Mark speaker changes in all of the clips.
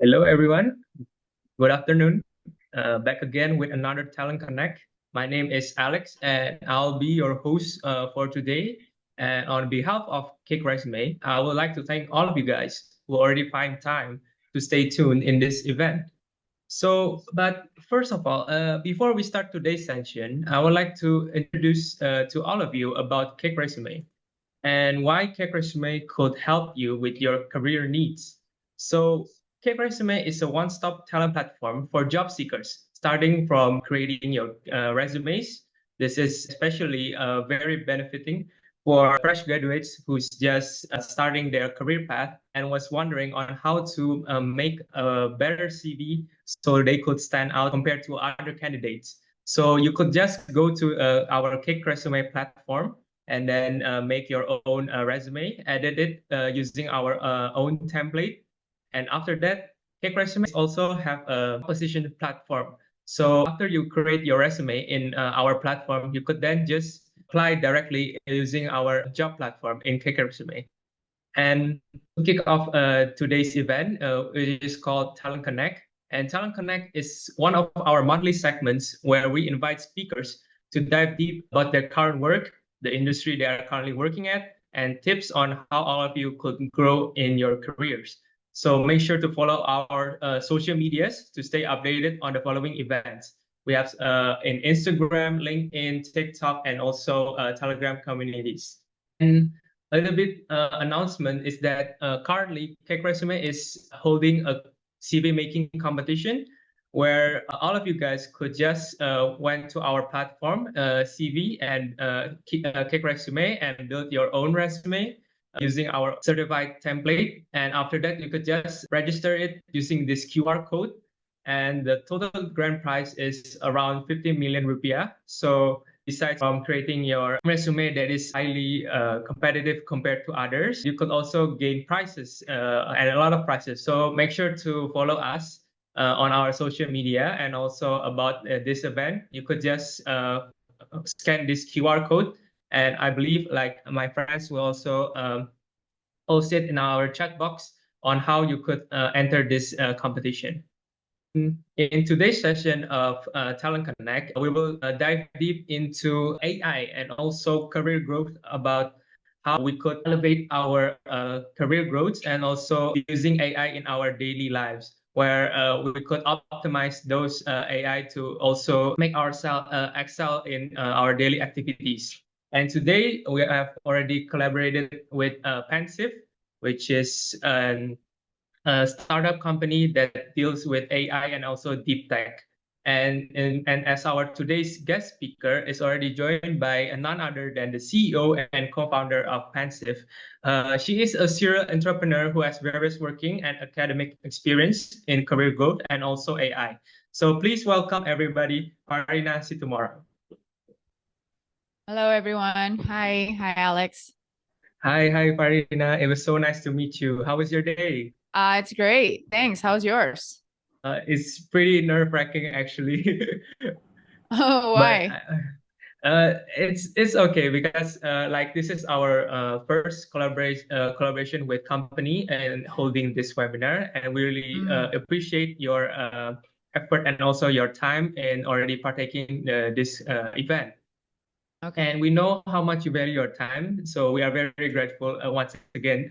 Speaker 1: Hello, everyone. Good afternoon. Back again with another Talent Connect. My name is Alex, and I'll be your host for today. And on behalf of CakeResume, I would like to thank all of you guys who already find time to stay tuned in this event. But first of all, before we start today's session, I would like to introduce to all of you about CakeResume and why CakeResume could help you with your career needs. So, CakeResume is a one-stop talent platform for job seekers, starting from creating your resumes. This is especially very benefiting for fresh graduates who's just starting their career path and was wondering on how to make a better CV so they could stand out compared to other candidates. So you could just go to our Cake Resume platform and then make your own resume, edit it using our own template. And after that, Cake Resume also have a position platform. So after you create your resume in our platform, you could then just apply directly using our job platform in Cake Resume. And to kick off today's event, it is called Talent Connect. And Talent Connect is one of our monthly segments where we invite speakers to dive deep about their current work, the industry they are currently working at, and tips on how all of you could grow in your careers. So make sure to follow our social medias to stay updated on the following events. We have in Instagram, LinkedIn, TikTok, and also Telegram communities. And a little bit announcement is that currently Cake Resume is holding a CV making competition where all of you guys could just went to our platform CV and Cake Resume and build your own resume using our certified template. And after that, you could just register it using this QR code. And the total grand prize is around 50 million rupiah. So besides from creating your resume that is highly competitive compared to others, you could also gain prizes and a lot of prizes. So make sure to follow us on our social media and also about this event. You could just scan this QR code, and I believe like my friends will also post it in our chat box on how you could enter this competition. In today's session of Talent Connect, we will dive deep into AI and also career growth about how we could elevate our career growth and also using AI in our daily lives, where we could optimize those AI to also make ourselves excel in our daily activities. And today we have already collaborated with Pensieve, which is an a startup company that deals with AI and also deep tech. And as our today's guest speaker is already joined by none other than the CEO and co-founder of Pensieve. She is a serial entrepreneur who has various working and academic experience in career growth and also AI. So please welcome everybody, Farina Situmorang.
Speaker 2: Hello, everyone. Hi, Alex.
Speaker 1: Hi, Farina. It was so nice to meet you. How was your day?
Speaker 2: It's great. Thanks. How's yours?
Speaker 1: It's pretty nerve-wracking actually.
Speaker 2: Oh,
Speaker 1: But
Speaker 2: why?
Speaker 1: it's okay because like this is our first collaboration with company and holding this webinar, and we really
Speaker 2: Mm,
Speaker 1: appreciate your effort and also your time in already partaking this event.
Speaker 2: okay.
Speaker 1: And we know how much you value your time, so we are very grateful once again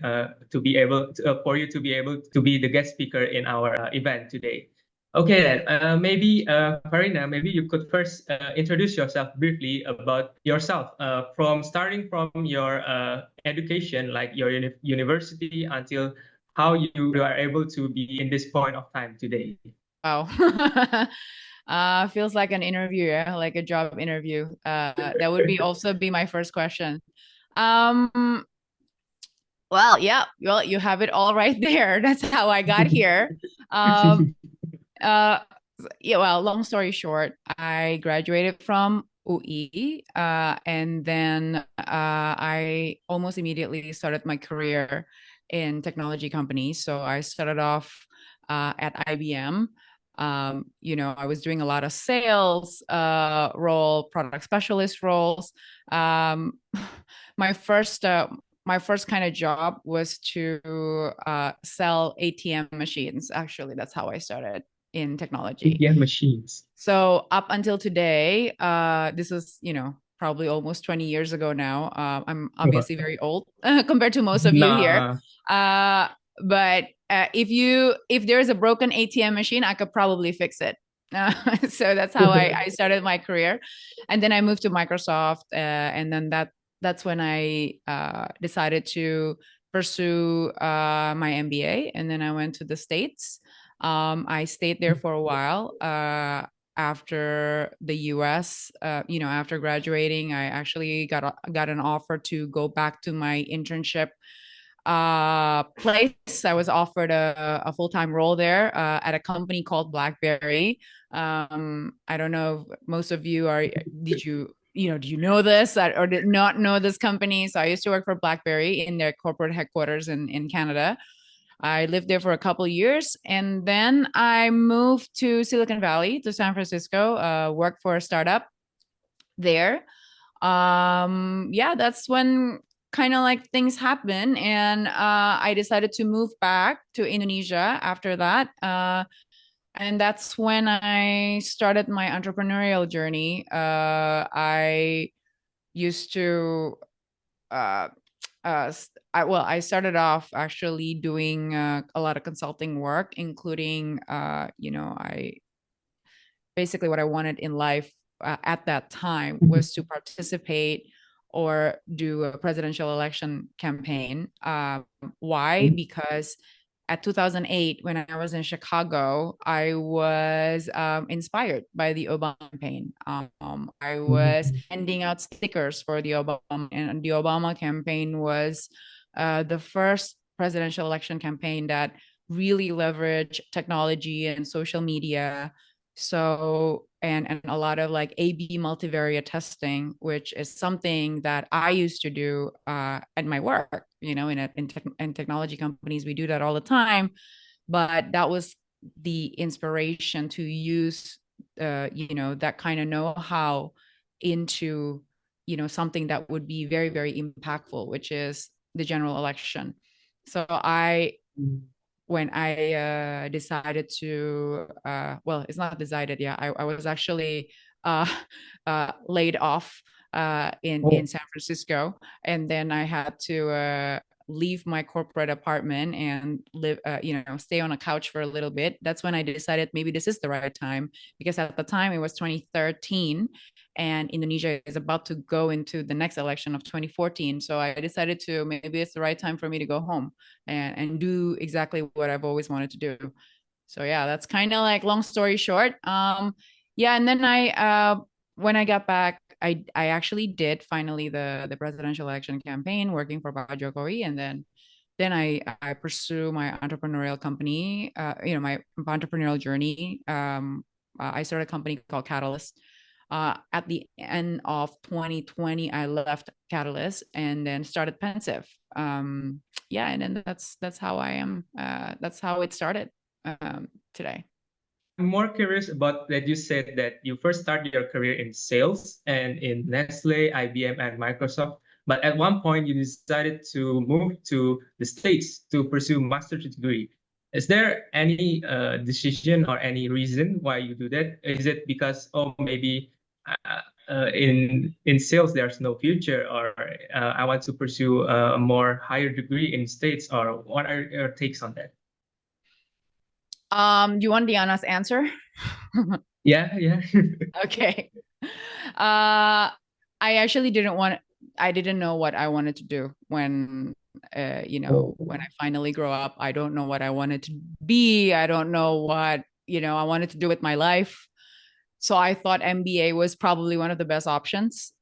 Speaker 1: to be able to, for you to be able to be the guest speaker in our event today. Okay, then maybe Farina, maybe you could first introduce yourself briefly about yourself, from starting from your education, like your university, until how you are able to be in this point of time today.
Speaker 2: Wow. Feels like an interview, yeah? Like a job interview. That would be also be my first question. Um, well, yeah, well, you have it all right there. That's how I got here. Um, uh, yeah, well, long story short, I graduated from UI, and then I almost immediately started my career in technology companies. So I started off at IBM. I was doing a lot of sales role, product specialist roles. Um, my first my first kind of job was to sell ATM machines. Actually, that's how I started in technology.
Speaker 1: ATM machines.
Speaker 2: So up until today, this is, probably almost 20 years ago now. I'm obviously very old compared to most of you here.
Speaker 1: Nah.
Speaker 2: But if there's a broken ATM machine, I could probably fix it. So that's how I started my career. And then I moved to Microsoft. And then that's when I decided to pursue my MBA. And then I went to the States. I stayed there for a while. After the US, after graduating, I actually got an offer to go back to my internship place. I was offered a full-time role there at a company called BlackBerry. I don't know if most of you do you know this or did not know this company? So I used to work for BlackBerry in their corporate headquarters in Canada. I lived there for a couple of years, and then I moved to Silicon Valley, to San Francisco, worked for a startup there. Yeah, that's when kind of like things happen, and I decided to move back to Indonesia after that. And that's when I started my entrepreneurial journey. I used to I started off actually doing a lot of consulting work, including, I basically what I wanted in life at that time was to participate or do a presidential election campaign. Why? Because at 2008, when I was in Chicago, I was inspired by the Obama campaign. I was handing out stickers for the Obama, and the Obama campaign was the first presidential election campaign that really leveraged technology and social media. So, and a lot of like AB multivariate testing, which is something that I used to do at my work. In technology companies, we do that all the time. But that was the inspiration to use, that kind of know-how into, something that would be very, very impactful, which is the general election. So when I decided to, well, it's not decided. Yeah, I was actually laid off in San Francisco, and then I had to leave my corporate apartment and live, stay on a couch for a little bit. That's when I decided maybe this is the right time, because at the time it was 2013 and Indonesia is about to go into the next election of 2014. So I decided to maybe it's the right time for me to go home and do exactly what I've always wanted to do. So yeah, that's kind of like long story short. Yeah, and then when I got back, I actually did finally the presidential election campaign working for Pak Jokowi, and then I pursue my entrepreneurial company, my entrepreneurial journey. I started a company called Catalyst. At the end of 2020, I left Catalyst and then started Pensieve. Yeah, and then that's how I am. That's how it started today.
Speaker 1: I'm more curious about that you said that you first started your career in sales and in Nestle, IBM, and Microsoft. But at one point, you decided to move to the States to pursue master's degree. Is there any decision or any reason why you do that? Is it because, oh, maybe in sales there's no future, or I want to pursue a more higher degree in States, or what are your takes on that?
Speaker 2: Do you want Diana's answer?
Speaker 1: Yeah.
Speaker 2: Okay. I actually I didn't know what I wanted to do when when I finally grow up. I don't know what I wanted to be. I don't know what, I wanted to do with my life. So I thought MBA was probably one of the best options,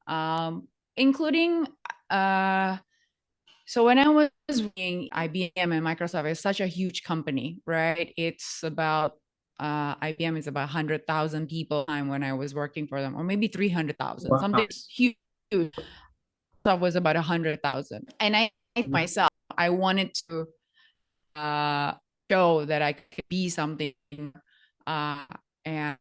Speaker 2: including, so when I was reading IBM and Microsoft, it's such a huge company, right? It's about, IBM is about 100,000 people when I was working for them, or maybe 300,000,
Speaker 1: Wow.
Speaker 2: something huge. Microsoft was about 100,000. And I myself, I wanted to show that I could be something, and,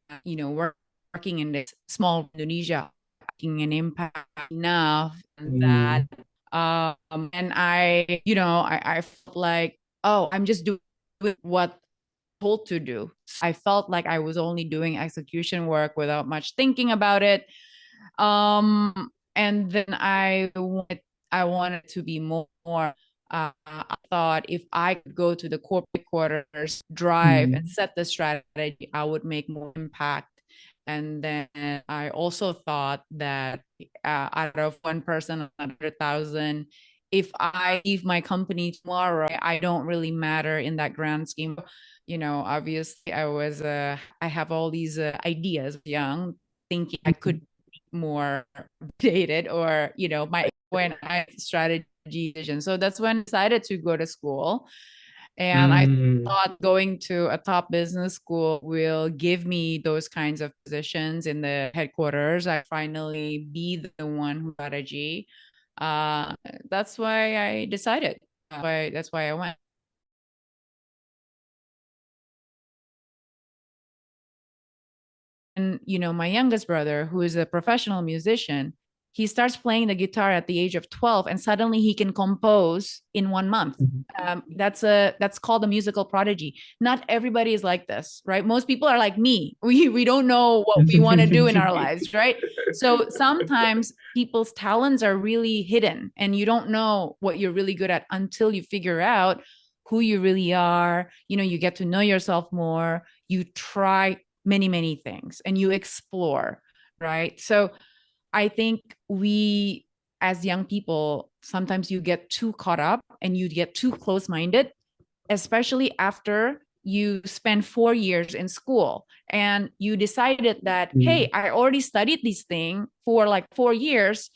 Speaker 2: working in this small Indonesia, making an impact enough that And I felt like, oh, I'm just doing what told to do. I felt like I was only doing execution work without much thinking about it. And then I wanted to be more. I thought if I could go to the corporate quarters, drive and set the strategy, I would make more impact. And then I also thought that out of one person, 100,000, if I leave my company tomorrow, I don't really matter in that grand scheme. Obviously I have all these ideas young, thinking I could be more dated, or my when I strategy vision. So that's when I decided to go to school, and I thought going to a top business school will give me those kinds of positions in the headquarters. I finally be the one who strategy. That's why I decided. That's why I went. And my youngest brother, who is a professional musician, he starts playing the guitar at the age of 12, and suddenly he can compose in 1 month. That's called a musical prodigy. Not everybody is like this, right? Most people are like me. We don't know what we want to do in our lives, right? So sometimes people's talents are really hidden, and you don't know what you're really good at until you figure out who you really are. You get to know yourself more. You try many, many things and you explore, right? So I think we, as young people, sometimes you get too caught up and you get too close minded, especially after you spend 4 years in school and you decided that, hey, I already studied this thing for like 4 years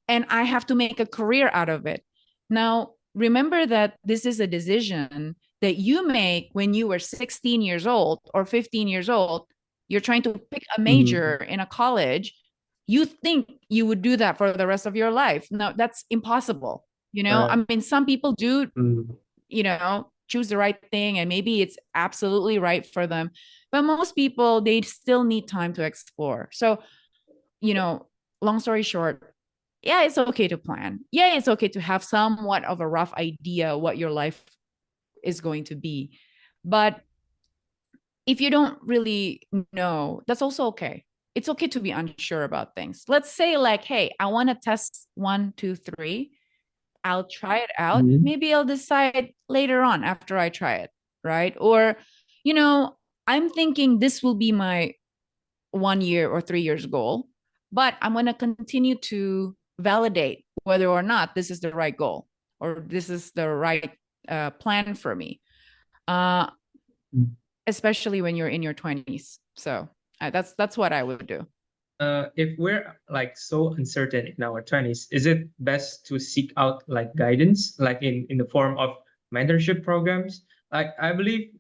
Speaker 2: and I have to make a career out of it. Now, remember that this is a decision that you make when you were 16 years old or 15 years old. You're trying to pick a major in a college. You think you would do that for the rest of your life. No, that's impossible. I mean, some people do, choose the right thing and maybe it's absolutely right for them. But most people, they still need time to explore. So, long story short, yeah, it's okay to plan. Yeah, it's okay to have somewhat of a rough idea what your life is going to be. But if you don't really know, that's also okay. It's okay to be unsure about things. Let's say, like, hey, I want to test 1, 2, 3. I'll try it out. Maybe I'll decide later on after I try it, right? Or, I'm thinking this will be my 1 year or 3 years goal, but I'm going to continue to validate whether or not this is the right goal or this is the right plan for me. Especially when you're in your 20s. So that's what I would do.
Speaker 1: If we're like so uncertain in our 20s, is it best to seek out like guidance, like in the form of mentorship programs? Like I believe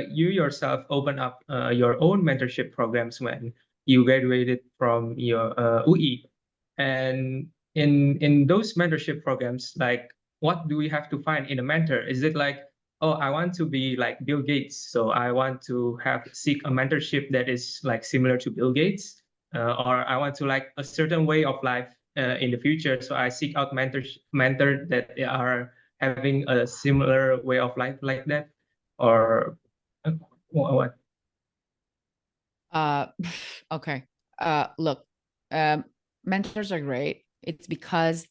Speaker 1: you yourself open up your own mentorship programs when you graduated from your UI. And in those mentorship programs, like what do we have to find in a mentor? Is it like, oh, I want to be like Bill Gates, so I want to seek a mentorship that is like similar to Bill Gates, or I want to like a certain way of life in the future, so I seek out mentor that are having a similar way of life like that, or what?
Speaker 2: Okay. Look, mentors are great. It's because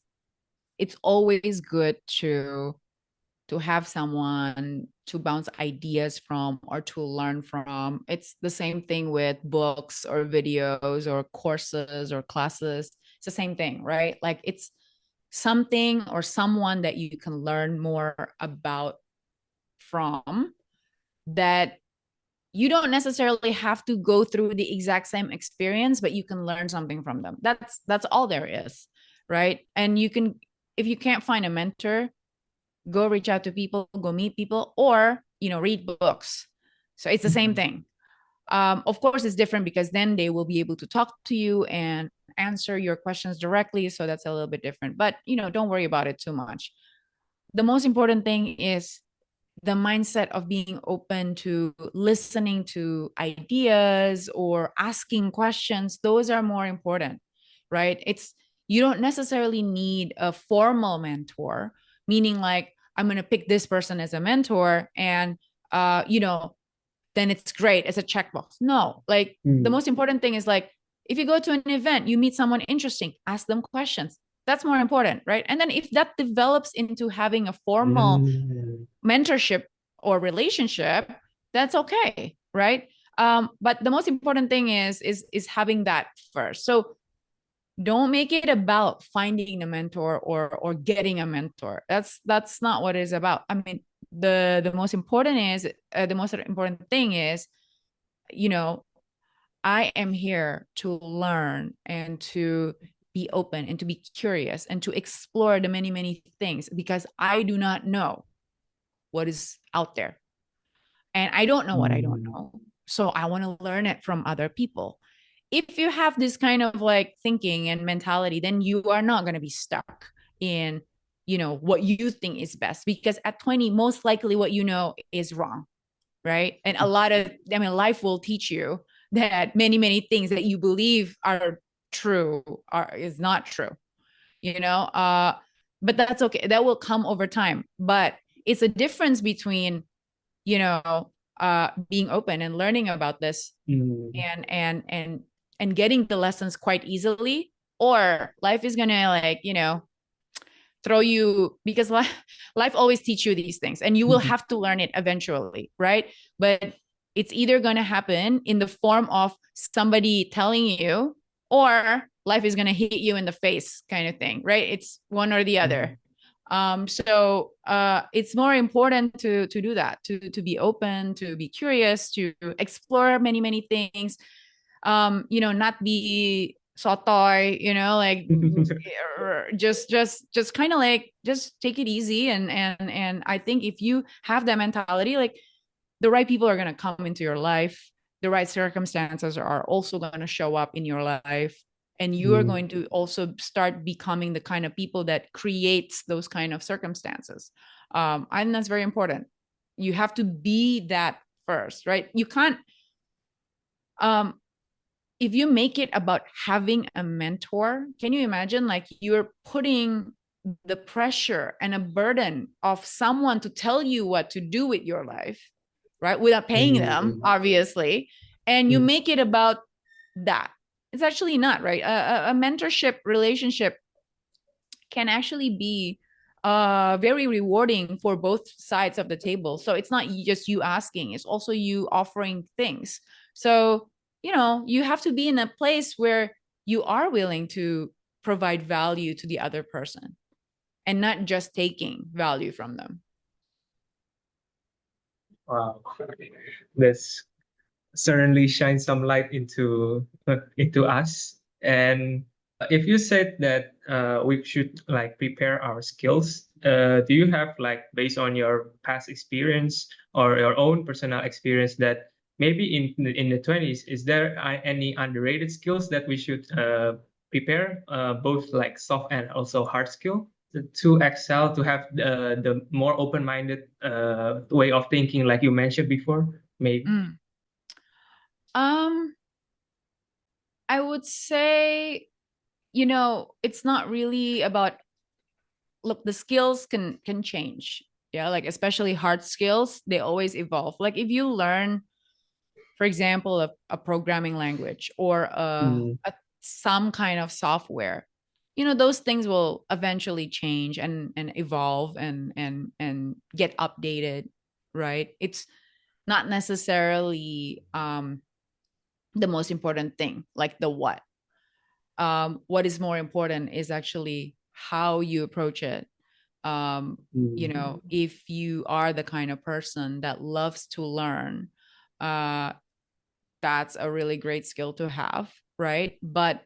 Speaker 2: it's always good to have someone to bounce ideas from or to learn from. It's the same thing with books or videos or courses or classes. It's the same thing, right? Like it's something or someone that you can learn more about from, that you don't necessarily have to go through the exact same experience, but you can learn something from them. That's all there is, right? And you can, if you can't find a mentor, go reach out to people, go meet people, or read books. So it's the same thing. Of course, it's different because then they will be able to talk to you and answer your questions directly. So that's a little bit different. But don't worry about it too much. The most important thing is the mindset of being open to listening to ideas or asking questions. Those are more important, right? you don't necessarily need a formal mentor, meaning like, I'm going to pick this person as a mentor and, then it's great. It's a checkbox. No, like the most important thing is like, if you go to an event, you meet someone interesting, ask them questions. That's more important, right? And then if that develops into having a formal mentorship or relationship, that's okay, right? But the most important thing is having that first. So don't make it about finding a mentor or getting a mentor. That's not what it's about. I mean, the most important thing is, I am here to learn and to be open and to be curious and to explore the many things, because I do not know what is out there, and I don't know what I don't know. So I want to learn it from other people. If you have this kind of like thinking and mentality, then you are not going to be stuck in, what you think is best, because at 20, most likely what you know is wrong, right? And life will teach you that many things that you believe are true is not true, but that's okay. That will come over time. But it's a difference between, being open and learning about this and getting the lessons quite easily, or life is gonna like, throw you, because life always teach you these things and you will have to learn it eventually, right? But it's either going to happen in the form of somebody telling you, or life is going to hit you in the face kind of thing, right? It's one or the other. So it's more important to do that, to be open, to be curious, to explore many things, not be sotoy, like just kind of like, just take it easy. And I think if you have that mentality, like the right people are going to come into your life, the right circumstances are also going to show up in your life, and you are going to also start becoming the kind of people that creates those kind of circumstances. And that's very important. You have to be that first, right? You can't, if you make it about having a mentor, can you imagine like you're putting the pressure and a burden of someone to tell you what to do with your life, right? Without paying them, obviously. And you make it about that. It's actually not, right? A mentorship relationship can actually be very rewarding for both sides of the table. So it's not just you asking, it's also you offering things. So, you have to be in a place where you are willing to provide value to the other person and not just taking value from them.
Speaker 1: Wow, this certainly shines some light into us. And if you said that we should like prepare our skills, do you have like, based on your past experience or your own personal experience, that maybe in the 20s, is there any underrated skills that we should prepare, both like soft and also hard skill, to excel, to have the more open-minded way of thinking, like you mentioned before, maybe?
Speaker 2: I would say, it's not really about, look, the skills can change. Yeah, like especially hard skills, they always evolve. Like if you learn, for example, a programming language or some kind of software, those things will eventually change and evolve and get updated, right? It's not necessarily the most important thing, like the what. What is more important is actually how you approach it. If you are the kind of person that loves to learn, that's a really great skill to have, right? But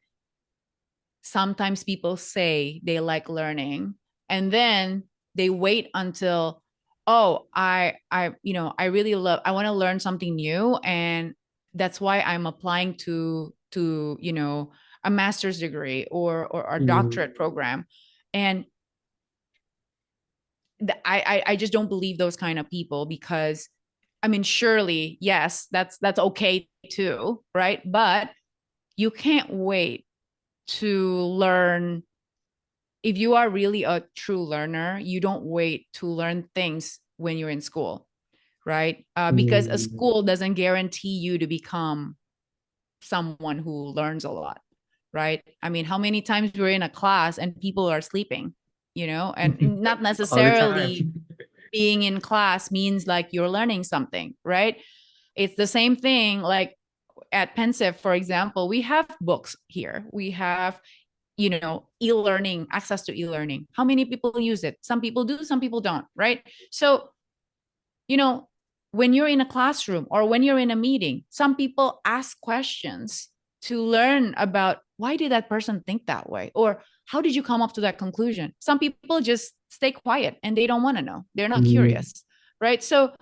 Speaker 2: sometimes people say they like learning and then they wait until, oh, I really love, I want to learn something new, and that's why I'm applying to a master's degree or a doctorate program. And I just don't believe those kind of people, because I mean, surely, yes, that's okay too, right? But you can't wait to learn if you are really a true learner, you don't wait to learn things when you're in school, right? Because a school doesn't guarantee you to become someone who learns a lot, right? I mean, how many times we're in a class and people are sleeping, and not
Speaker 1: All the time.
Speaker 2: necessarily being in class means like you're learning something, right? It's the same thing like at Pensieve, for example, we have books here. We have, e-learning, access to e-learning. How many people use it? Some people do, some people don't, right? So, when you're in a classroom or when you're in a meeting, some people ask questions to learn about why did that person think that way? Or how did you come up to that conclusion? Some people just stay quiet and they don't want to know. They're not curious, right? So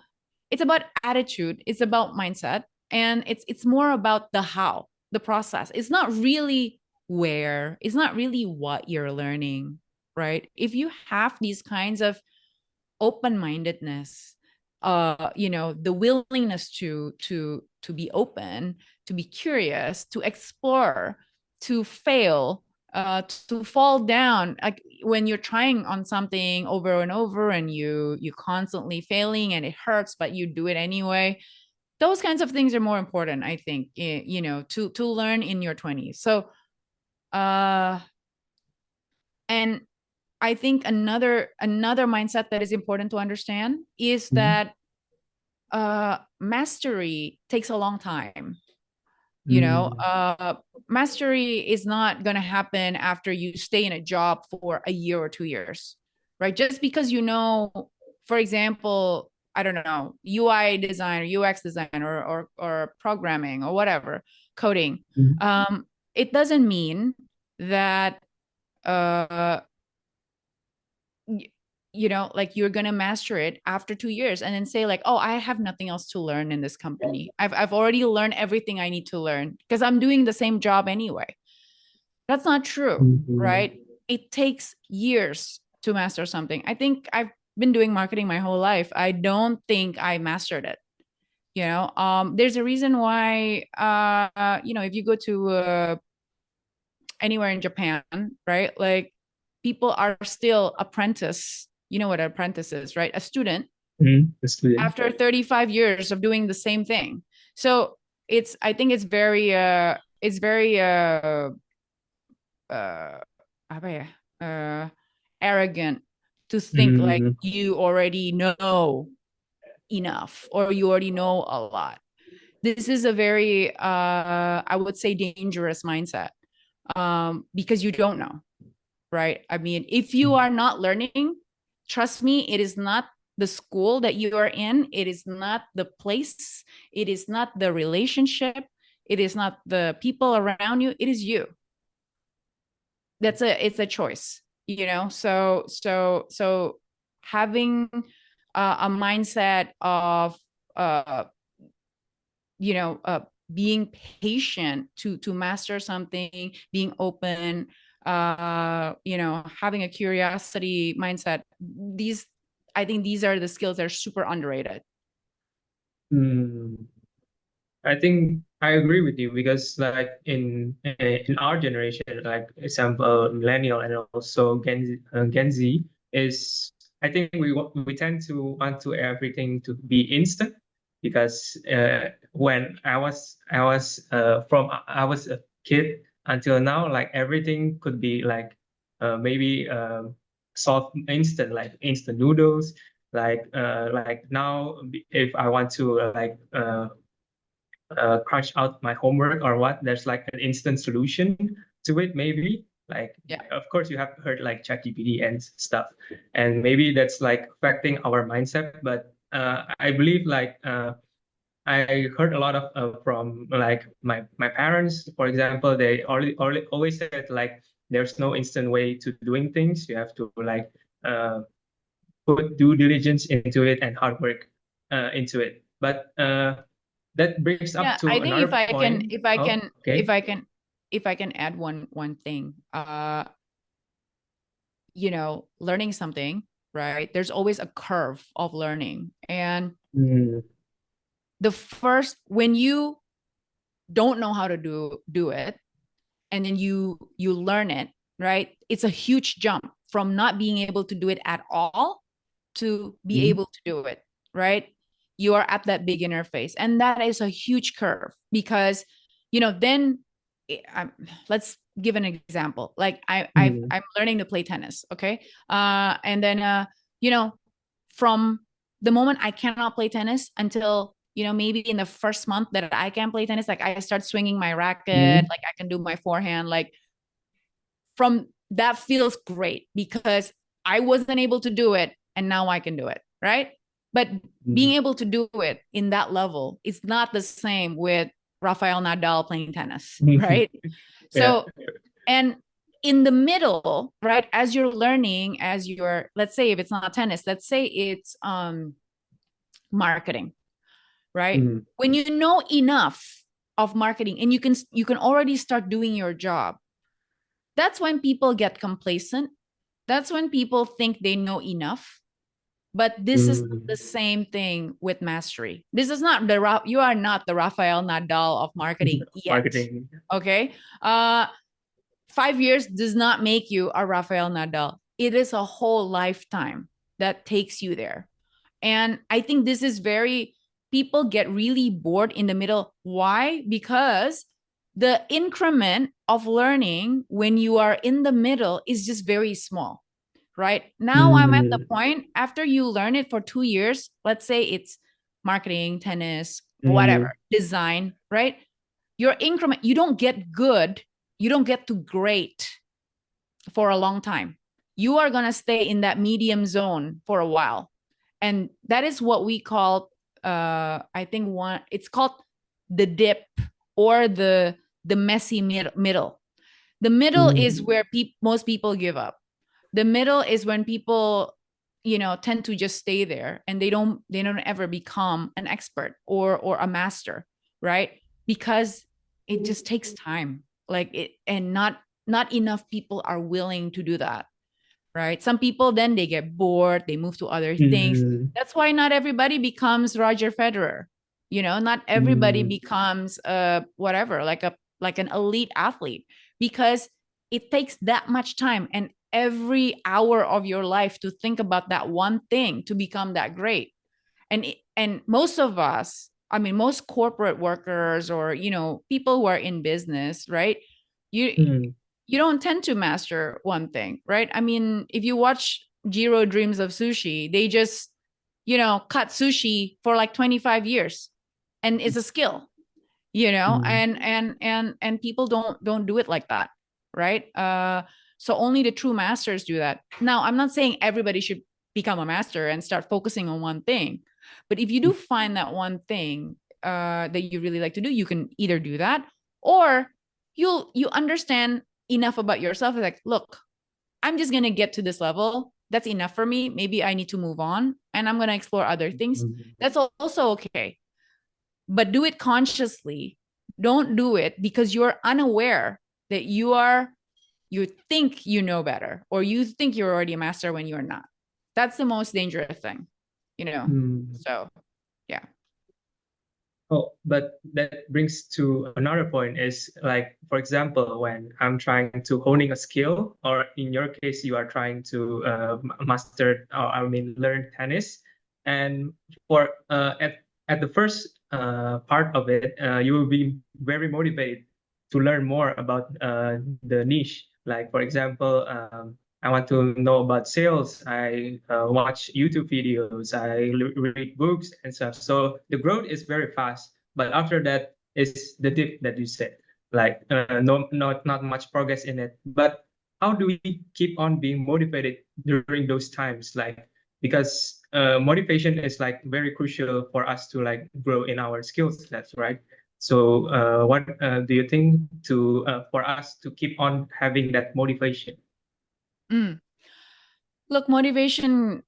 Speaker 2: it's about attitude, it's about mindset, and it's more about the how, the process. It's not really where, it's not really what you're learning, right? If you have these kinds of open-mindedness, the willingness to be open, to be curious, to explore, to fail, to fall down, like when you're trying on something over and over and you constantly failing and it hurts but you do it anyway. Those kinds of things are more important, I think, to learn in your 20s. So and I think another mindset that is important to understand is that mastery takes a long time. Mastery is not going to happen after you stay in a job for a year or 2 years, right? Just because for example, I don't know, UI design or UX design or programming or whatever, coding. It doesn't mean that like you're gonna master it after 2 years and then say like, oh, I have nothing else to learn in this company. I've already learned everything I need to learn because I'm doing the same job anyway. That's not true, right? It takes years to master something. I think I've been doing marketing my whole life. I don't think I mastered it. There's a reason why if you go to anywhere in Japan, right? Like people are still apprentice. You know what an apprentice is, right? A student
Speaker 1: The student.
Speaker 2: after 35 years of doing the same thing. So I think it's very apa ya, arrogant to think like you already know enough or you already know a lot. This is a very I would say dangerous mindset, because you don't know, right? I mean, if you are not learning, trust me, it is not the school that you are in, it is not the place, it is not the relationship, it is not the people around you, it is you. It's a choice, so having a mindset of being patient to master something, being open, having a curiosity mindset. I think these are the skills that are super underrated.
Speaker 1: I think I agree with you because like in our generation, like example millennial and also Gen Z is, I think we tend to want to everything to be instant because when I was a kid until now, like everything could be like maybe solved instant, like instant noodles. Like now, if I want to crunch out my homework or what, there's like an instant solution to it, maybe. Like,
Speaker 2: Yeah.
Speaker 1: of course, you have heard like ChatGPT and stuff, and maybe that's like affecting our mindset. But I believe I heard a lot of from like my parents, for example, they always said like there's no instant way to doing things. You have to like put due diligence into it and hard work into it. But that brings up to
Speaker 2: I think
Speaker 1: another point. Okay.
Speaker 2: if I can add one thing, learning something, right? There's always a curve of learning. And when you don't know how to do it, and then you learn it, right? It's a huge jump from not being able to do it at all to be able to do it, right? You are at that beginner phase. And that is a huge curve because, then let's give an example. Like I'm learning to play tennis. Okay. And then, from the moment I cannot play tennis until, maybe in the first month that I can play tennis, like I start swinging my racket, like I can do my forehand, like from that feels great because I wasn't able to do it and now I can do it, right? But being able to do it in that level is not the same with Rafael Nadal playing tennis, right? So, and in the middle, right, as you're learning, let's say if it's not tennis, let's say it's marketing, right? When you know enough of marketing and you can already start doing your job, that's when people get complacent. That's when people think they know enough. But this is the same thing with mastery. This is not you are not the Rafael Nadal of marketing yet. Okay. 5 years does not make you a Rafael Nadal. It is a whole lifetime that takes you there. And I think this is people get really bored in the middle. Why? Because the increment of learning when you are in the middle is just very small, right? Now I'm at the point after you learn it for 2 years, let's say it's marketing, tennis, whatever, design, right? Your increment, you don't get good, you don't get to great for a long time. You are going to stay in that medium zone for a while. And that is what we call, I think it's called the dip or the messy middle. The middle is where most people give up. The middle is when people, tend to just stay there and they don't ever become an expert or a master, right? Because it just takes time, and not enough people are willing to do that, right? Some people, then they get bored, they move to other things. That's why not everybody becomes Roger Federer. Not everybody becomes whatever, like an elite athlete, because it takes that much time and every hour of your life to think about that one thing to become that great. And most of us, I mean, most corporate workers or, people who are in business, right? You don't tend to master one thing, right? I mean, if you watch Jiro Dreams of Sushi, they just, cut sushi for like 25 years and it's a skill, and people don't do it like that, right? So only the true masters do that. Now, I'm not saying everybody should become a master and start focusing on one thing, but if you do find that one thing that you really like to do, you can either do that or you understand enough about yourself. Like, look, I'm just gonna get to this level. That's enough for me. Maybe I need to move on and I'm gonna explore other things. That's also okay. But do it consciously. Don't do it because you're unaware that you think you know better or you think you're already a master when you're not. That's the most dangerous thing, So, yeah.
Speaker 1: Oh, but that brings to another point is like, for example, when I'm trying to honing a skill, or in your case, you are trying to master, or I mean, learn tennis. And for at the first part of it, you will be very motivated to learn more about the niche. Like, for example, I want to know about sales. I watch YouTube videos. I read books and stuff. So the growth is very fast. But after that is the dip that you said. Like not much progress in it. But how do we keep on being motivated during those times? Like, because motivation is like very crucial for us to like grow in our skill sets, right? So what do you think for us to keep on having that motivation?
Speaker 2: Look, motivation,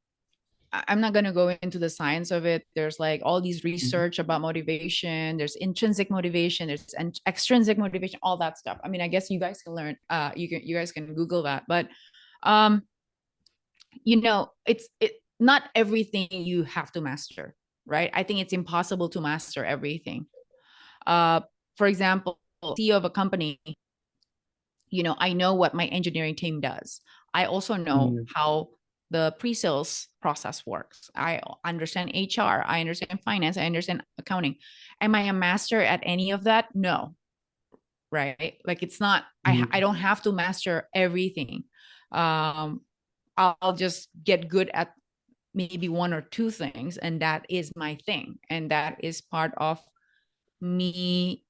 Speaker 2: I'm not going to go into the science of it. There's like all these research about motivation. There's intrinsic motivation. There's extrinsic motivation. All that stuff. I mean, I guess you guys can learn. You guys can Google that. But, it's not everything you have to master, right? I think it's impossible to master everything. For example, CEO of a company, I know what my engineering team does. I also know how the pre-sales process works. I understand HR, I understand finance, I understand accounting. Am I a master at any of that? No. Right? Like, it's not, I don't have to master everything. I'll just get good at maybe one or two things, and that is my thing, and that is part of me,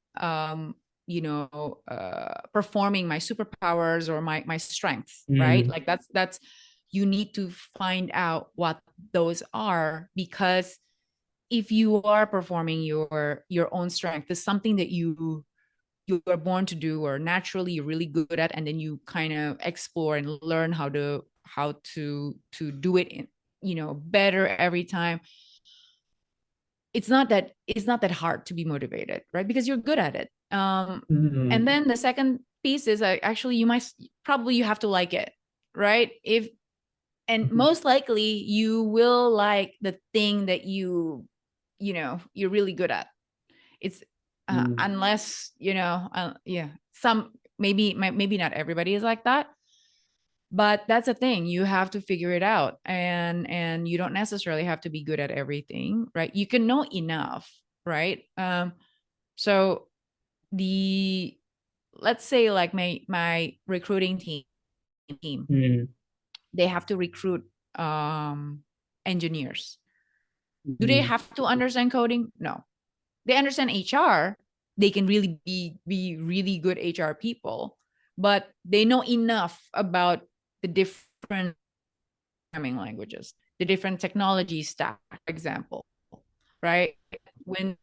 Speaker 2: performing my superpowers or my strengths, right? Like, that's you need to find out what those are, because if you are performing your own strength, is something that you are born to do, or naturally you're really good at, and then you kind of explore and learn how to do it in, better every time. It's not that hard to be motivated, right? Because you're good at it. And then the second piece is, actually, you have to like it, right? And most likely you will like the thing that you're really good at. It's unless some, maybe not everybody is like that, but that's a thing. You have to figure it out, and you don't necessarily have to be good at everything, right? You can know enough, right? So the let's say, like, my recruiting team, they have to recruit engineers. Do they have to understand coding? No. They understand HR. They can really be really good HR people, but they know enough about the different programming languages, the different technology stack, for example, right? When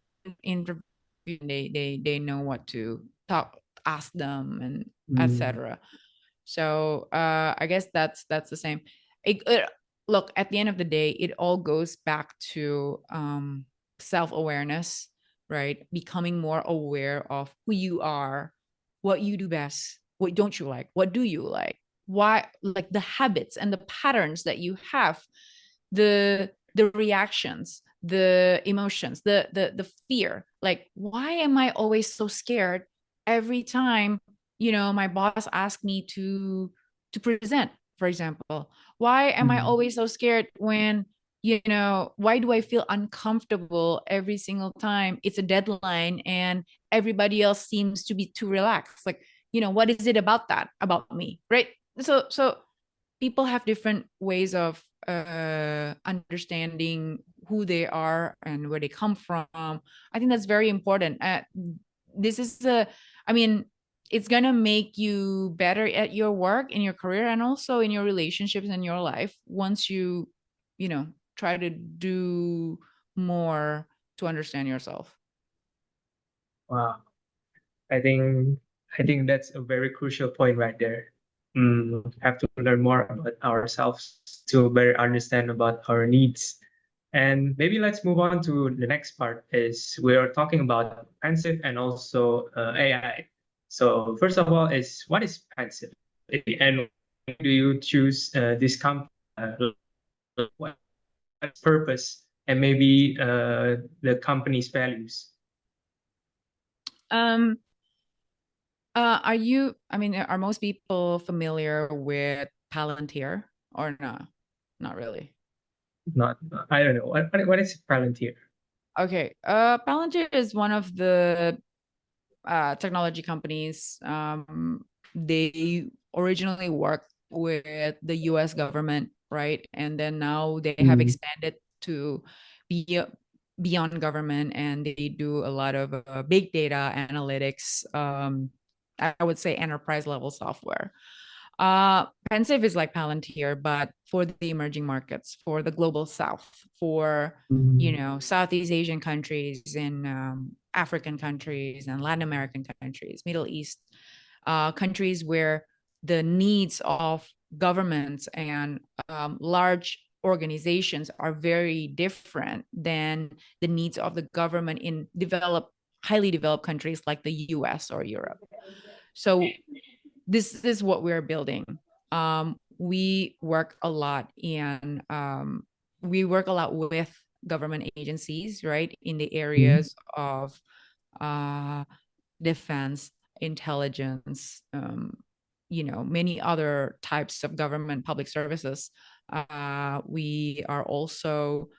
Speaker 2: interview, they know what to ask them, and etc. So I guess that's the same. Look, at the end of the day, it all goes back to self-awareness, right? Becoming more aware of who you are, what you do best, what don't you like, what do you like, why, like the habits and the patterns that you have, the reactions, the emotions, the fear. Like, why am I always so scared every time my boss asked me to present, for example? Why am I always so scared when why do I feel uncomfortable every single time it's a deadline and everybody else seems to be too relaxed? Like, what is it about me, right? So people have different ways of understanding who they are and where they come from. I think that's very important. This is I mean, it's gonna make you better at your work, in your career, and also in your relationships and your life, once you try to do more to understand yourself.
Speaker 1: Wow. I think that's a very crucial point right there. Have to learn more about ourselves to better understand about our needs. And maybe let's move on to the next part. Is we are talking about pensive and also AI. So first of all, is what is pensive, and why do you choose this company? What purpose, and maybe the company's values?
Speaker 2: um are most people familiar with Palantir, or no? Not really.
Speaker 1: Not, I don't know. What is Palantir?
Speaker 2: Okay. Palantir is one of the technology companies. They originally worked with the US government, right? And then now they have expanded to be beyond government, and they do a lot of big data analytics. I would say enterprise level software. Pensieve is like Palantir, but for the emerging markets, for the global south, for Southeast Asian countries, and African countries, and Latin American countries, Middle East countries, where the needs of governments and large organizations are very different than the needs of the government in highly developed countries like the US or Europe. So this is what we're building. We work a lot with government agencies, right, in the areas of defense, intelligence, many other types of government public services. We are also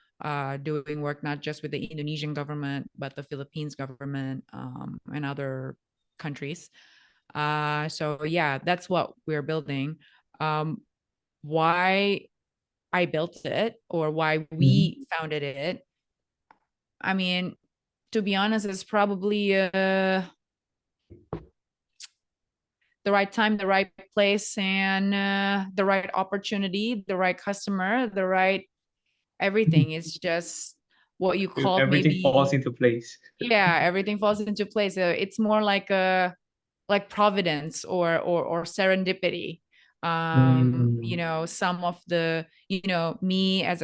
Speaker 2: doing work not just with the Indonesian government, but the Philippines government, and other countries. So yeah, that's what we're building. Why I built it, or why we founded it, I mean, to be honest, it's probably the right time, the right place, and the right opportunity, the right customer, the right everything. It's just what you called
Speaker 1: Everything falls
Speaker 2: maybe,
Speaker 1: into place.
Speaker 2: yeah, everything falls into place. It's more like providence or serendipity. Some of the, me as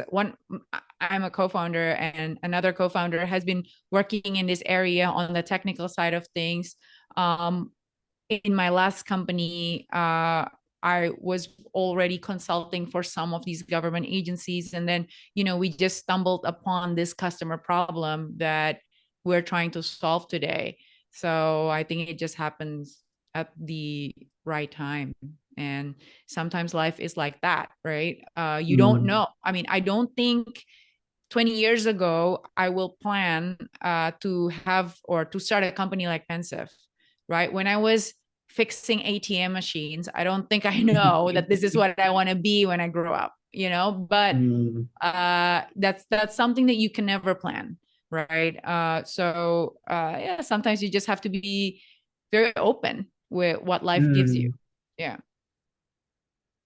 Speaker 2: I'm a co-founder, and another co-founder has been working in this area on the technical side of things. In my last company, I was already consulting for some of these government agencies, and then we just stumbled upon this customer problem that we're trying to solve today. So I think it just happens at the right time. And sometimes life is like that, right? You don't know. I mean, I don't think 20 years ago I will plan to have or to start a company like Pensieve, right? When I was fixing ATM machines, I don't think I know that this is what I want to be when I grow up, but that's something that you can never plan, right? Yeah, sometimes you just have to be very open with what life gives you. Yeah.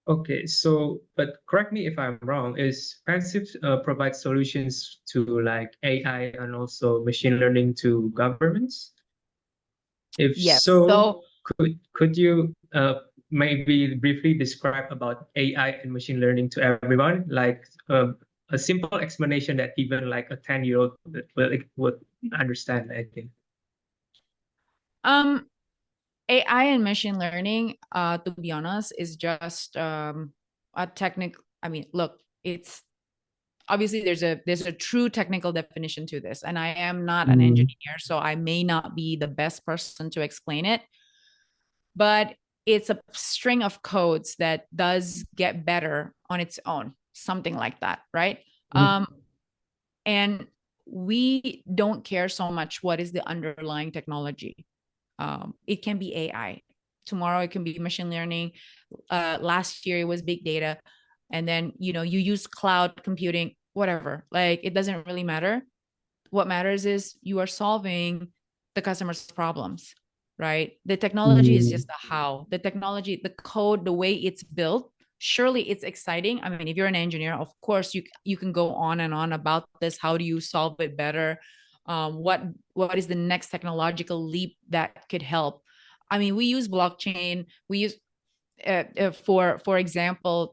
Speaker 1: Okay, so, but correct me if I'm wrong, is Pensieve provide solutions to like AI and also machine learning to governments? If
Speaker 2: Yes.
Speaker 1: so,
Speaker 2: So
Speaker 1: could you maybe briefly describe about AI and machine learning to everyone? Like a simple explanation that even like a 10-year-old would understand, I think.
Speaker 2: AI and machine learning, to be honest, is just a technical. I mean, look, it's obviously there's a true technical definition to this, and I am not an engineer, so I may not be the best person to explain it. But it's a string of codes that does get better on its own, something like that, right? And we don't care so much what is the underlying technology. It can be AI. Tomorrow it can be machine learning. Last year it was big data. And then, you use cloud computing, whatever. Like, it doesn't really matter. What matters is you are solving the customer's problems, right? The technology is just the how. The technology, the code, the way it's built, surely it's exciting. I mean, if you're an engineer, of course you can go on and on about this. How do you solve it better? What is the next technological leap that could help? I mean, we use blockchain. We use for example,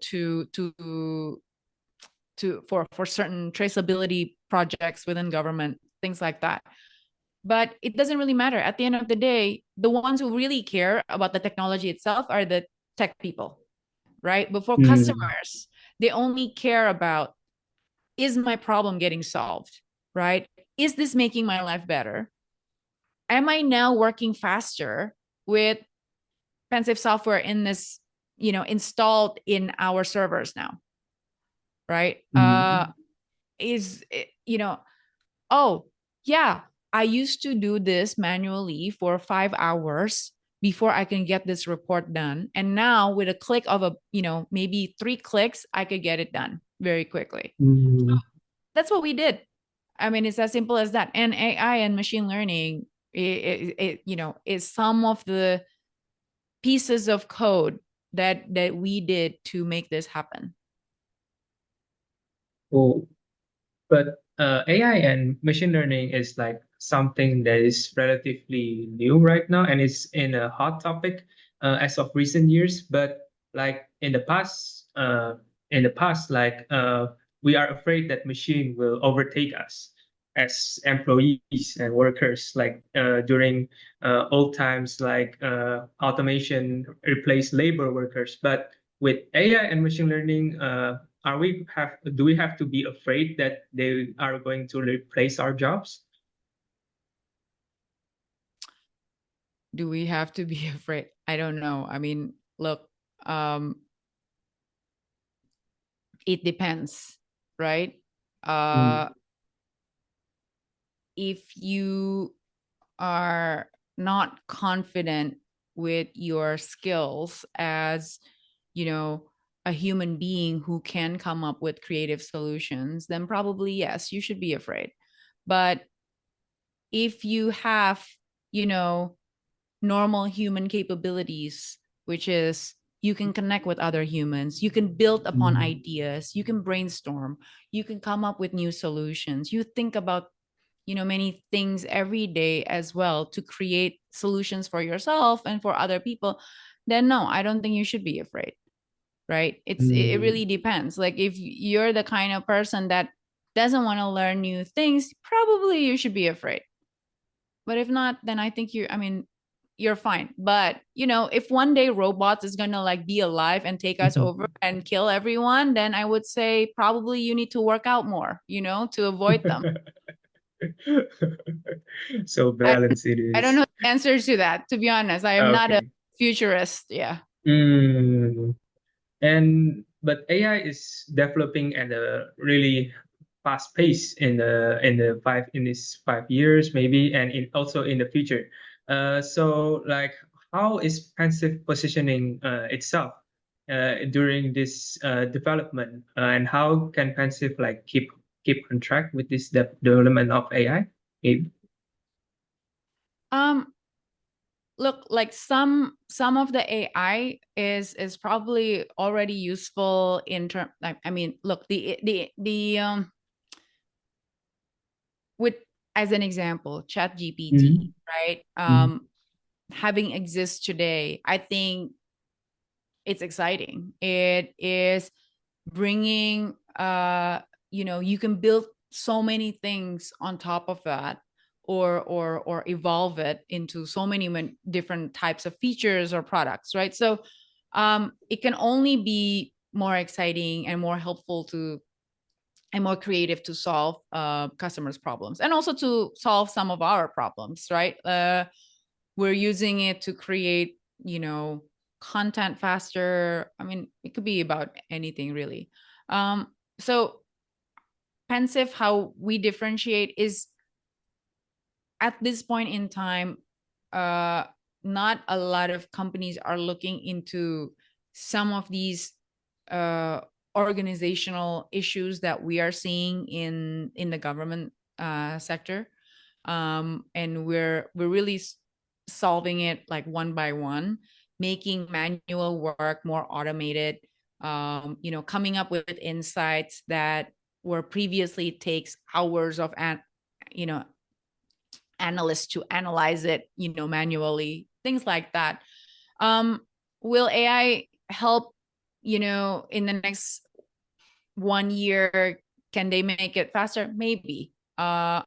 Speaker 2: for certain traceability projects within government, things like that. But it doesn't really matter. At the end of the day, the ones who really care about the technology itself are the tech people, right? But for customers, they only care about, is my problem getting solved, right? Is this making my life better? Am I now working faster with Pensieve software in this, installed in our servers now, right? Is, oh, yeah, I used to do this manually for 5 hours before I can get this report done. And now with a click of maybe 3 clicks, I could get it done very quickly. That's what we did. I mean, it's as simple as that. And AI and machine learning, is some of the pieces of code that we did to make this happen.
Speaker 1: Oh, but AI and machine learning is like something that is relatively new right now, and it's in a hot topic as of recent years. But like in the past, like we are afraid that machine will overtake us as employees and workers. Like during old times, like automation replaced labor workers. But with AI and machine learning, do we have to be afraid that they are going to replace our jobs?
Speaker 2: Do we have to be afraid? I don't know. I mean, look, it depends, right? If you are not confident with your skills as, you know, a human being who can come up with creative solutions, then probably yes, you should be afraid. But if you have, you know, normal human capabilities, which is you can connect with other humans, you can build upon ideas, you can brainstorm, you can come up with new solutions, you think about, you know, many things every day as well to create solutions for yourself and for other people, then no, I don't think you should be afraid, right? It really depends. Like if you're the kind of person that doesn't want to learn new things, probably you should be afraid. But if not, then I think you're fine. But you know, if one day robots is gonna like be alive and take us over and kill everyone, then I would say probably you need to work out more, you know, to avoid them.
Speaker 1: So balance it
Speaker 2: I don't
Speaker 1: is.
Speaker 2: know the answers to that, to be honest. I am not a
Speaker 1: Okay.
Speaker 2: futurist. Yeah.
Speaker 1: And but AI is developing at a really fast pace in these 5 years maybe, and also in the future. So like, how is Pensieve positioning itself during this development, and how can Pensieve like keep on track with this development of AI? Maybe.
Speaker 2: Um, look, like some of the AI is probably already useful in term, like, I mean, look, the with, as an example, chat GPT,
Speaker 1: Mhm.
Speaker 2: right?
Speaker 1: Mhm.
Speaker 2: Having exists today, I think it's exciting. It is bringing, you know, you can build so many things on top of that, or evolve it into so many different types of features or products, right? So it can only be more exciting and more helpful to, and more creative to solve customers' problems, and also to solve some of our problems, right? We're using it to create, you know, content faster. I mean, it could be about anything really. So Pensive, how we differentiate is, at this point in time, uh, not a lot of companies are looking into some of these uh, organizational issues that we are seeing in the government sector, and we're really solving it like one by one, making manual work more automated. You know, coming up with insights that where previously it takes hours of you know, analysts to analyze it, you know, manually, things like that. um will AI help, you know, in the next 1 year? Can they make it faster? Maybe. I'm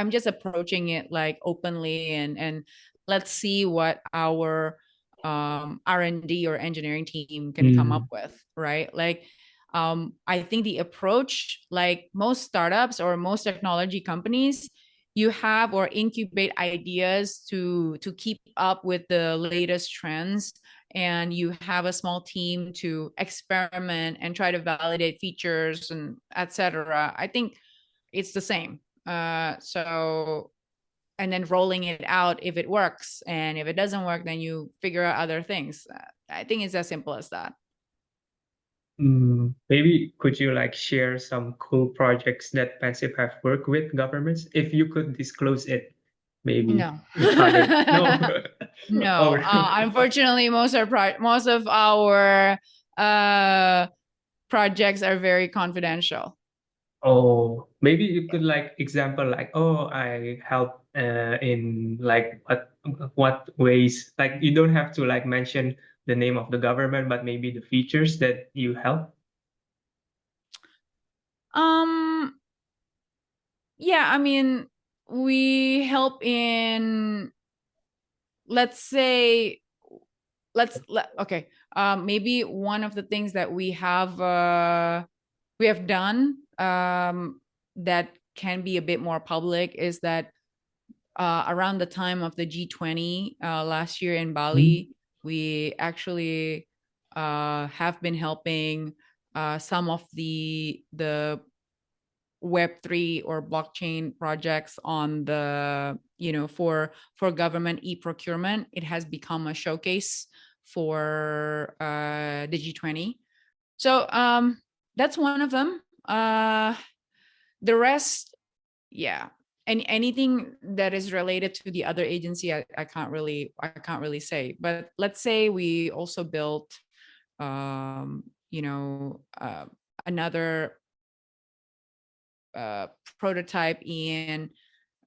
Speaker 2: just approaching it like openly, and let's see what our R&D or engineering team can come up
Speaker 1: Mm.
Speaker 2: with, right? Like I think the approach, like most startups or most technology companies, you have or incubate ideas to keep up with the latest trends, and you have a small team to experiment and try to validate features and etc. I think it's the same. So, and then rolling it out if it works, and if it doesn't work, then you figure out other things. I think it's as simple as that.
Speaker 1: Maybe could you like share some cool projects that Pensieve have worked with governments, if you could disclose it, maybe
Speaker 2: No.
Speaker 1: with other. No.
Speaker 2: No.
Speaker 1: Oh.
Speaker 2: Unfortunately, most of our uh, projects are very confidential.
Speaker 1: Oh, maybe you could like example like, oh, I help in like what ways, like you don't have to like mention the name of the government, but maybe the features that you help.
Speaker 2: Um, yeah, I mean, we help in, let's say, okay, maybe one of the things that we have done, that can be a bit more public, is that around the time of the G20 last year in
Speaker 1: Mm.
Speaker 2: Bali, We actually have been helping some of the Web3 or blockchain projects on the, for government e-procurement. It has become a showcase for the G20. So that's one of them. The rest, yeah. And anything that is related to the other agency, I can't really say. But let's say we also built, another prototype in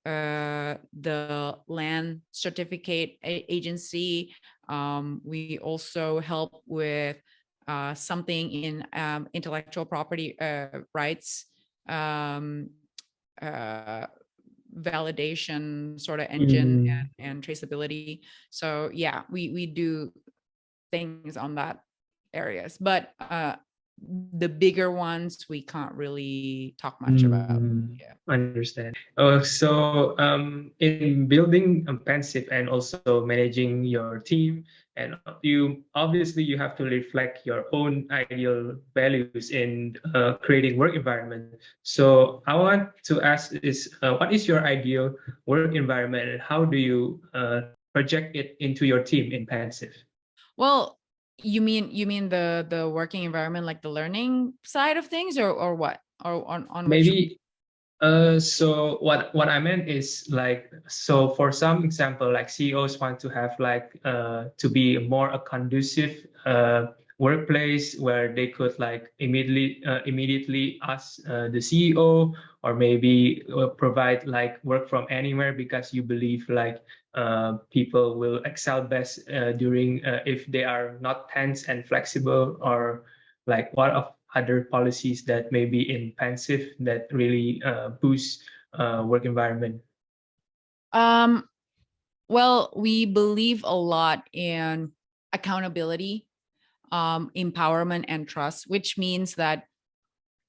Speaker 2: the land certificate agency. We also help with something in intellectual property rights validation sort of engine and traceability. So yeah, we do things on that areas, but the bigger ones we can't really talk much about. Yeah.
Speaker 1: Understand. So in building Pensieve and also managing your team, and you obviously you have to reflect your own ideal values in creating work environment. So I want to ask is what is your ideal work environment and how do you project it into your team in Pensieve?
Speaker 2: Well, you mean the working environment, like the learning side of things, or what, or on which?
Speaker 1: Maybe so what I meant is like, so for some example, like CEOs want to have like to be more a conducive workplace where they could like immediately ask the CEO, or maybe provide like work from anywhere because you believe like people will excel best during if they are not tense and flexible, or like what of other policies that may be in Pensieve that really boost work environment?
Speaker 2: Well, we believe a lot in accountability, empowerment, and trust, which means that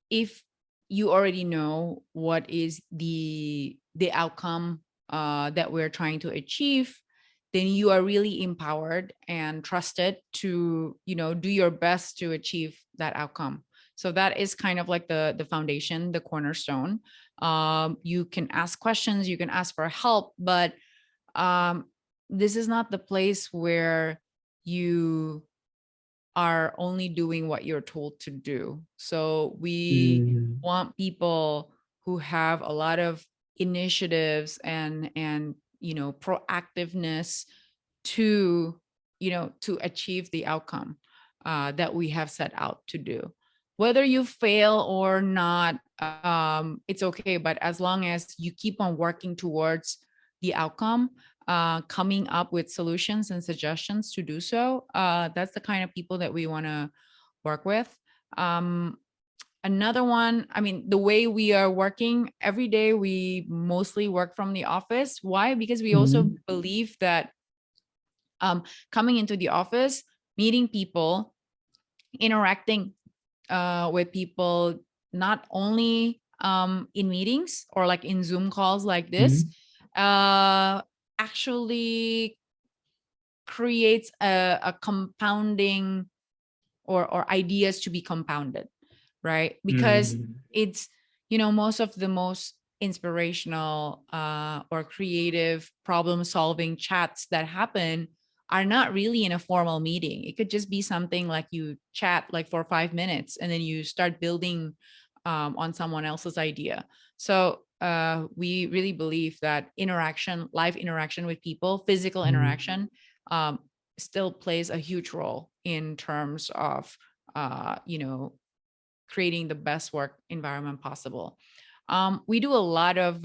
Speaker 2: if you already know what is the outcome that we're trying to achieve, then you are really empowered and trusted to, do your best to achieve that outcome. So that is kind of like the foundation, the cornerstone. You can ask questions, you can ask for help, but this is not the place where you are only doing what you're told to do. So we want people who have a lot of initiatives and proactiveness to to achieve the outcome that we have set out to do. Whether you fail or not, it's okay, but as long as you keep on working towards the outcome, coming up with solutions and suggestions to do so, that's the kind of people that we want to work with. Another one, I mean, the way we are working every day, we mostly work from the office. Why? Because we also believe that coming into the office, meeting people, interacting with people, not only in meetings or like in Zoom calls like this, actually creates a compounding or ideas to be compounded, right? Because it's, most of the most inspirational or creative problem solving chats that happen are not really in a formal meeting. It could just be something like you chat like for 5 minutes and then you start building on someone else's idea. So we really believe that interaction, live interaction with people, physical interaction, still plays a huge role in terms of creating the best work environment possible. We do a lot of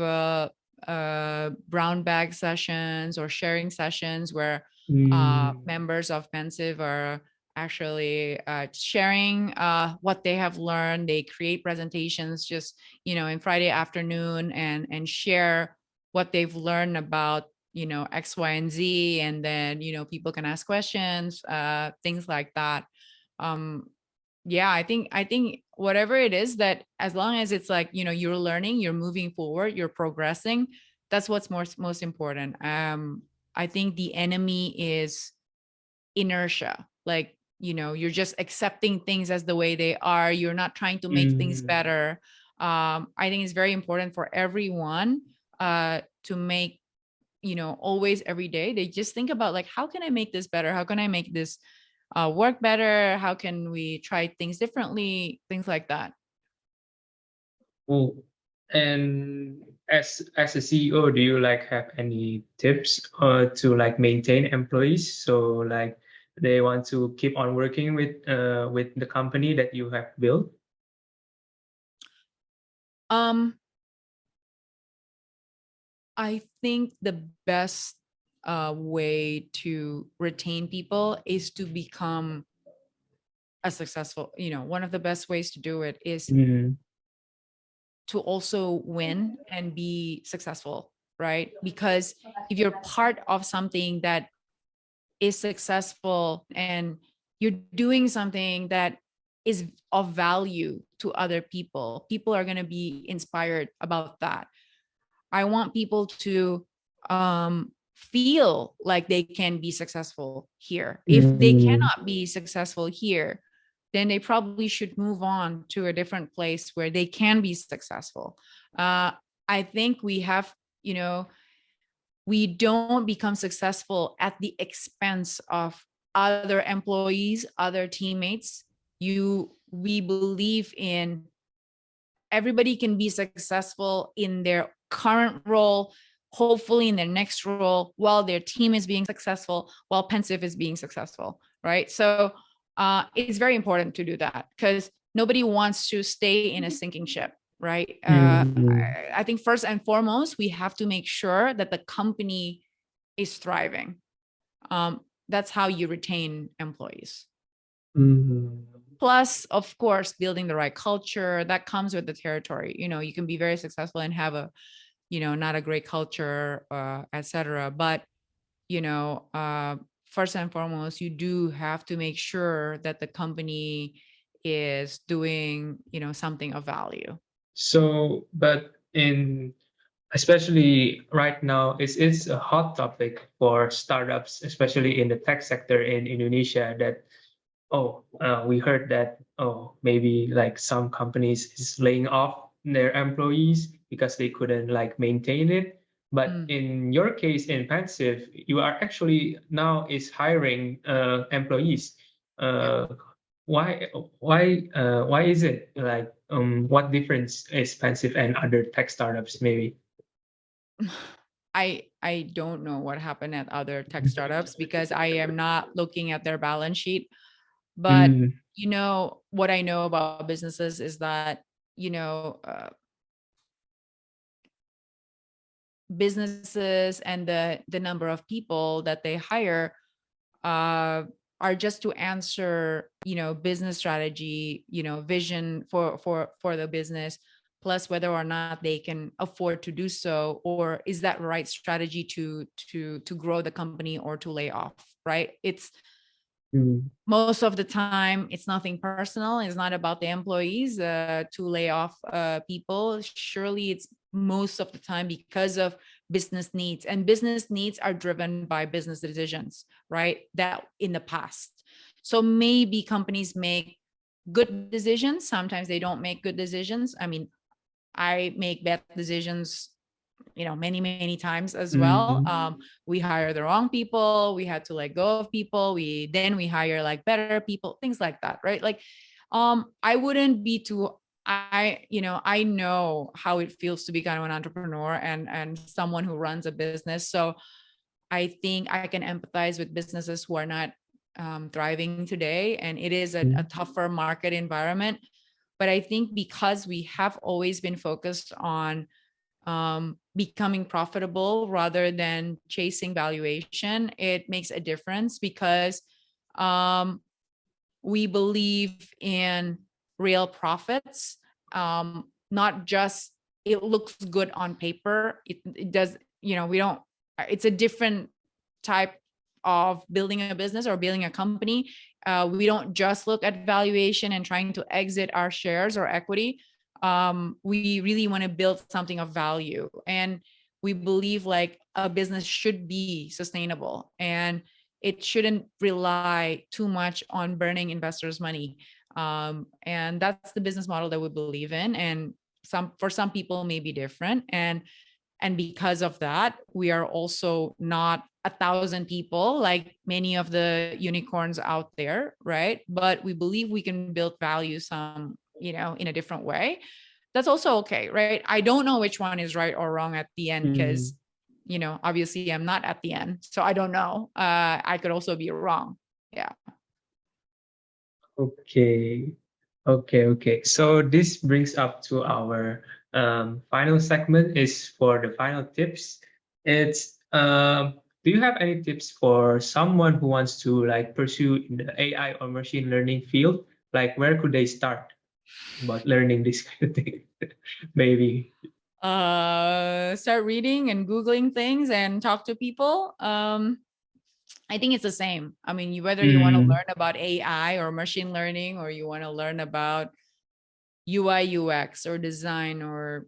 Speaker 2: brown bag sessions or sharing sessions where members of Pensieve are actually sharing what they have learned. They create presentations just, in Friday afternoon and share what they've learned about, X, Y, and Z. And then, people can ask questions, things like that. Yeah, I think whatever it is, that as long as it's like, you're learning, you're moving forward, you're progressing, that's what's most important. I think the enemy is inertia, like, you're just accepting things as the way they are. You're not trying to make things better. I think it's very important for everyone to make, always every day, they just think about like, how can I make this better? How can I make this work better? How can we try things differently? Things like that.
Speaker 1: Oh, and as a CEO, do you like have any tips to like maintain employees so like they want to keep on working with the company that you have built?
Speaker 2: I think the best way to retain people is to become a successful, one of the best ways to do it is
Speaker 1: Mm,
Speaker 2: to also win and be successful, right? Because if you're part of something that is successful and you're doing something that is of value to other people, people are going to be inspired about that. I want people to feel like they can be successful here. If they
Speaker 1: mm,
Speaker 2: cannot be successful here, then they probably should move on to a different place where they can be successful. I think we have, we don't become successful at the expense of other employees, other teammates. We believe in everybody can be successful in their current role, hopefully in their next role, while their team is being successful, while Pensieve is being successful, right? So it's very important to do that because nobody wants to stay in a sinking ship, right?
Speaker 1: mm,
Speaker 2: I think first and foremost, we have to make sure that the company is thriving. That's how you retain employees.
Speaker 1: mm,
Speaker 2: Plus, of course, building the right culture that comes with the territory. You can be very successful and have a, not a great culture, etc. But first and foremost, you do have to make sure that the company is doing, something of value.
Speaker 1: So, but in especially right now, it's a hot topic for startups, especially in the tech sector in Indonesia. That we heard that maybe like some companies is laying off their employees because they couldn't like maintain it. But
Speaker 2: Mm.
Speaker 1: in your case in Pensive, you are actually now is hiring employees.
Speaker 2: Yeah.
Speaker 1: Uh, why is it like what difference is Pensive and other tech startups maybe?
Speaker 2: I don't know what happened at other tech startups because I am not looking at their balance sheet. But
Speaker 1: Mm,
Speaker 2: what I know about businesses is that you know uh, businesses and the number of people that they hire uh, are just to answer business strategy, vision for the business, plus whether or not they can afford to do so, or is that right strategy to grow the company or to lay off, right? It's
Speaker 1: mm,
Speaker 2: most of the time it's nothing personal. It's not about the employees to lay off people. Surely it's most of the time because of business needs, and business needs are driven by business decisions, right, that in the past. So maybe companies make good decisions, sometimes they don't make good decisions. I mean, I make bad decisions many times as well.
Speaker 1: mm,
Speaker 2: We hire the wrong people, we had to let go of people, we hire like better people, things like that, right? Like I wouldn't be too I know how it feels to be kind of an entrepreneur and someone who runs a business. So I think I can empathize with businesses who are not thriving today, and it is a
Speaker 1: mm,
Speaker 2: tougher market environment. But I think because we have always been focused on becoming profitable rather than chasing valuation, it makes a difference because um, we believe in real profits, not just it looks good on paper. It does, we don't, it's a different type of building a business or building a company. We don't just look at valuation and trying to exit our shares or equity. We really want to build something of value, and we believe like a business should be sustainable. And it shouldn't rely too much on burning investors' money. And that's the business model that we believe in. And for some people may be different. And because of that, we are also not 1,000 people like many of the unicorns out there, right? But we believe we can build value some, in a different way. That's also okay, right? I don't know which one is right or wrong at the end because, obviously I'm not at the end. So I don't know. I could also be wrong. Yeah.
Speaker 1: Okay. Okay. So this brings up to our final segment is for the final tips. It's do you have any tips for someone who wants to like pursue in the AI or machine learning field? Like where could they start about learning this kind of thing? Maybe.
Speaker 2: Start reading and Googling things and talk to people. I think it's the same. I mean, whether you want to learn about AI or machine learning, or you want to learn about UI, UX, or design, or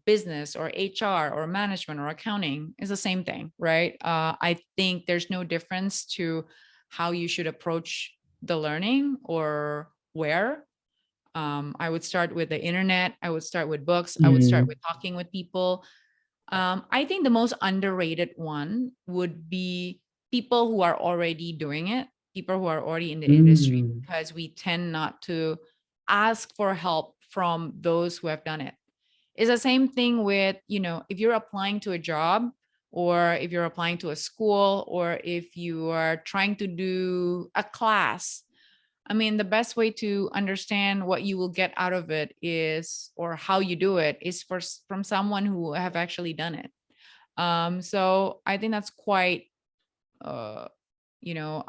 Speaker 2: business, or HR, or management, or accounting, is the same thing, right? I think there's no difference to how you should approach the learning or where. I would start with the internet. I would start with books. I would start with talking with people. I think the most underrated one would be people who are already doing it, people who are already in the industry, because we tend not to ask for help from those who have done it. It's the same thing with, if you're applying to a job, or if you're applying to a school, or if you are trying to do a class. I mean, the best way to understand what you will get out of it is, or how you do it, is from someone who have actually done it. So I think that's quite,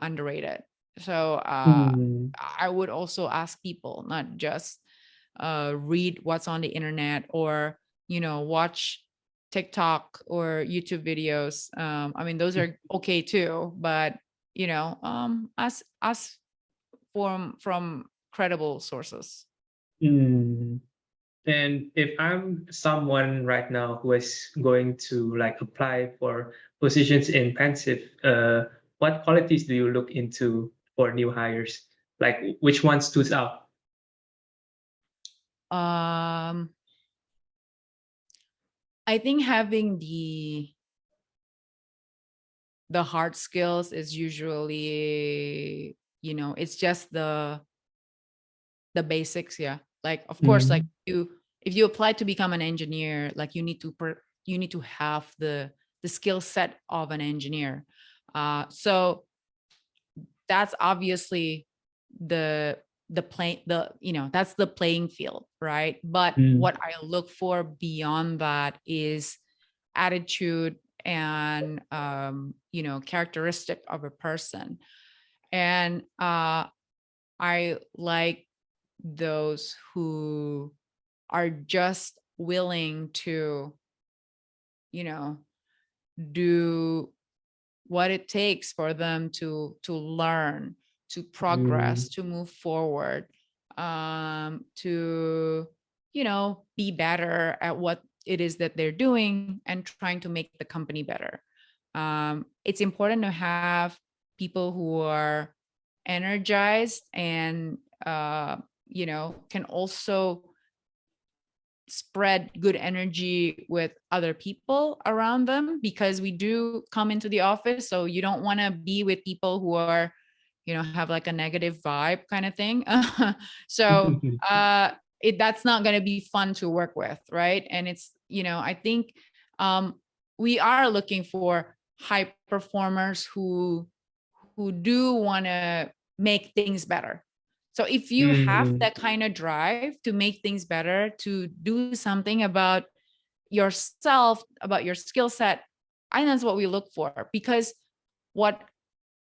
Speaker 2: underrated. So I would also ask people, not just read what's on the internet, or, watch TikTok or YouTube videos. I mean, those are okay too, but, ask from credible sources.
Speaker 1: And if I'm someone right now who is going to like apply for positions in Pensieve, what qualities do you look into for new hires? Like which one stood out?
Speaker 2: I think having the hard skills is usually, it's just the basics. Yeah. Like, of course, like if you apply to become an engineer, like you need to have the skill set of an engineer. So that's obviously that's the playing field, right? But what I look for beyond that is attitude and characteristic of a person. And I like those who are just willing to do what it takes for them to learn, to progress, to move forward, to be better at what it is that they're doing, and trying to make the company better. It's important to have people who are energized and can also spread good energy with other people around them, because we do come into the office, so you don't want to be with people who are have like a negative vibe kind of thing. So that's not going to be fun to work with, right? And it's I think we are looking for high performers who do want to make things better. So if you have that kind of drive to make things better, to do something about yourself, about your skill set, I think that's what we look for. Because what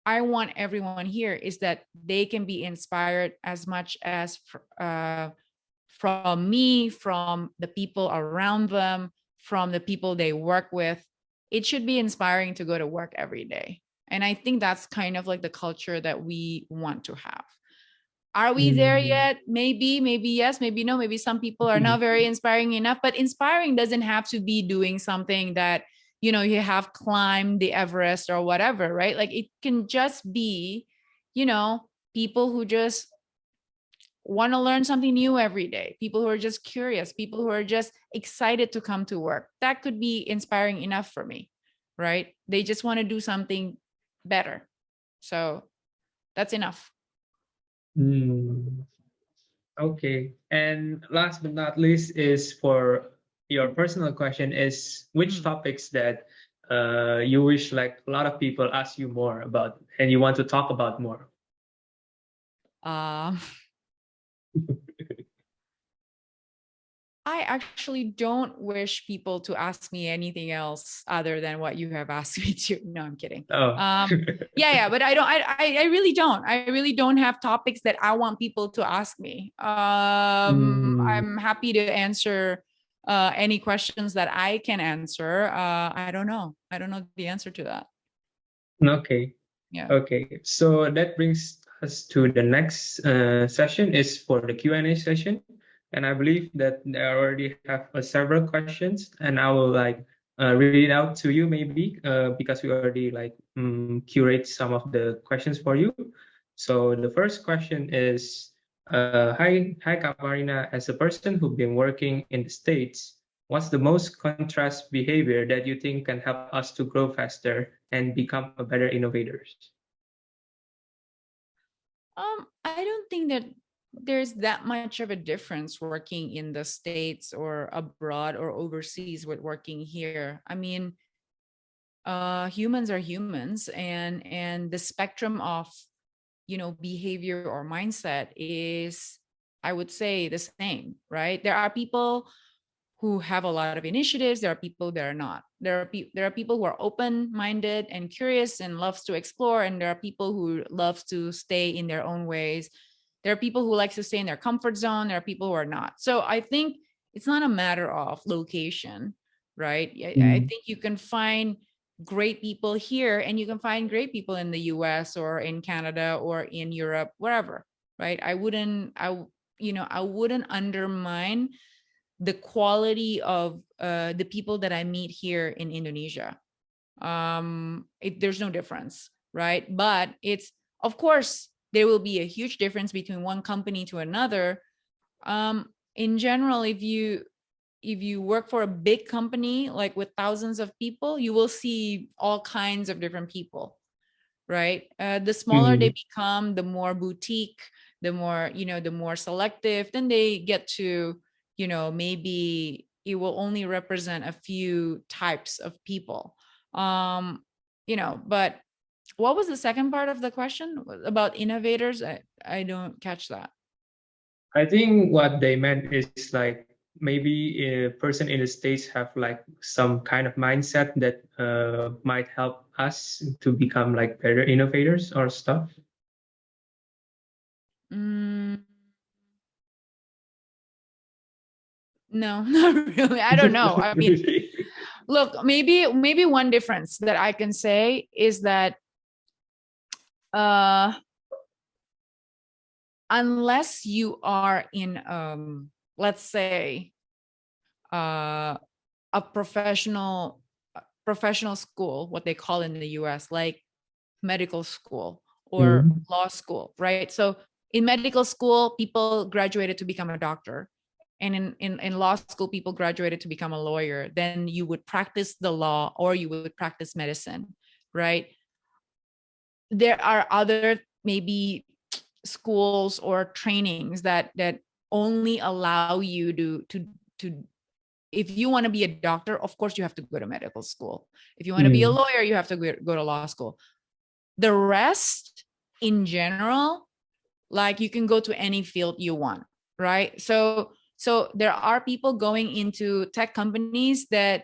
Speaker 2: I want everyone here is that they can be inspired as much as from me, from the people around them, from the people they work with. It should be inspiring to go to work every day. And I think that's kind of like the culture that we want to have. Are we there yet? Maybe yes, maybe no. Maybe some people are not very inspiring enough, but inspiring doesn't have to be doing something that, you have climbed the Everest or whatever, right? Like it can just be, people who just want to learn something new every day, people who are just curious, people who are just excited to come to work. That could be inspiring enough for me, right? They just want to do something better. So that's enough.
Speaker 1: Okay. And last but not least is for your personal question is which topics that you wish like a lot of people ask you more about and you want to talk about more?
Speaker 2: I actually don't wish people to ask me anything else other than what you have asked me to. No, I'm kidding.
Speaker 1: Oh.
Speaker 2: Yeah, but I really don't. I really don't have topics that I want people to ask me. I'm happy to answer any questions that I can answer. I don't know the answer to that.
Speaker 1: Okay.
Speaker 2: Yeah.
Speaker 1: Okay. So that brings us to the next session is for the Q&A session. And I believe that they already have several questions, and I will read it out to you maybe because we already curate some of the questions for you. So the first question is, hi Kak Farina, as a person who's been working in the States, what's the most contrast behavior that you think can help us to grow faster and become a better innovators?
Speaker 2: I don't think that there's that much of a difference working in the States or abroad or overseas with working here. I mean, humans are humans, and the spectrum of behavior or mindset is, I would say, the same, right? There are people who have a lot of initiatives. There are people that are not. There are people who are open-minded and curious and loves to explore, and there are people who loves to stay in their own ways. There are people who like to stay in their comfort zone. There are people who are not. So I think it's not a matter of location, right? I think you can find great people here, and you can find great people in the US or in Canada or in Europe, wherever, right? I wouldn't undermine the quality of the people that I meet here in Indonesia. There's no difference, right? But it's, of course, there will be a huge difference between one company to another. In general, if you work for a big company, like with thousands of people, you will see all kinds of different people, right? The smaller they become, the more boutique, the more selective, then they get to, maybe it will only represent a few types of people. But what was the second part of the question about innovators? I don't catch that.
Speaker 1: I think what they meant is like maybe a person in the States have like some kind of mindset that might help us to become like better innovators or stuff.
Speaker 2: No, not really. I don't know. I mean, look, maybe one difference that I can say is that unless you are in let's say a professional school, what they call in the US, like medical school or law school, right? So in medical school, people graduated to become a doctor. And in law school, people graduated to become a lawyer. Then you would practice the law or you would practice medicine, right? There are other maybe schools or trainings that only allow you to if you want to be a doctor, of course you have to go to medical school. If you want to be a lawyer, you have to go to law school. The rest, in general, like you can go to any field you want, right? So there are people going into tech companies that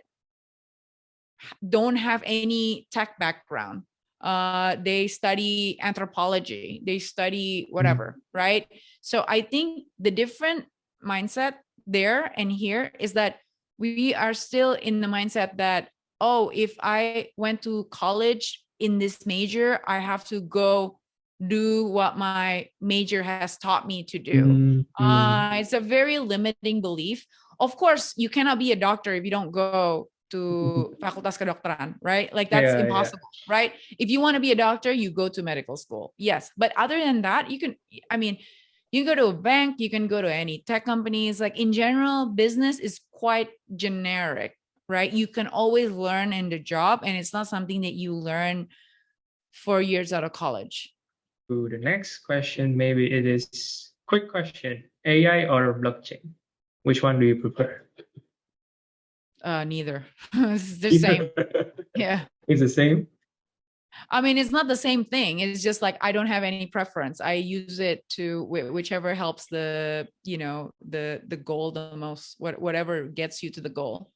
Speaker 2: don't have any tech background. They study anthropology, they study whatever, right? So I think the different mindset there and here is that we are still in the mindset that, oh, if I went to college in this major, I have to go do what my major has taught me to do. It's a very limiting belief. Of course, you cannot be a doctor if you don't go to fakultas kedokteran, right? Like that's
Speaker 1: Yeah,
Speaker 2: impossible, right? If you want to be a doctor, you go to medical school. Yes. But other than that, you can, I mean, you can go to a bank, you can go to any tech companies. Like in general, business is quite generic, right? You can always learn in the job, and it's not something that you learn 4 years out of college.
Speaker 1: To the next question, maybe it is quick question: AI or blockchain? Which one do you prefer?
Speaker 2: Neither. It's the same. Yeah.
Speaker 1: It's the same.
Speaker 2: I mean, it's not the same thing. It's just like I don't have any preference. I use it to whichever helps the, you know, the goal the most, whatever gets you to the goal.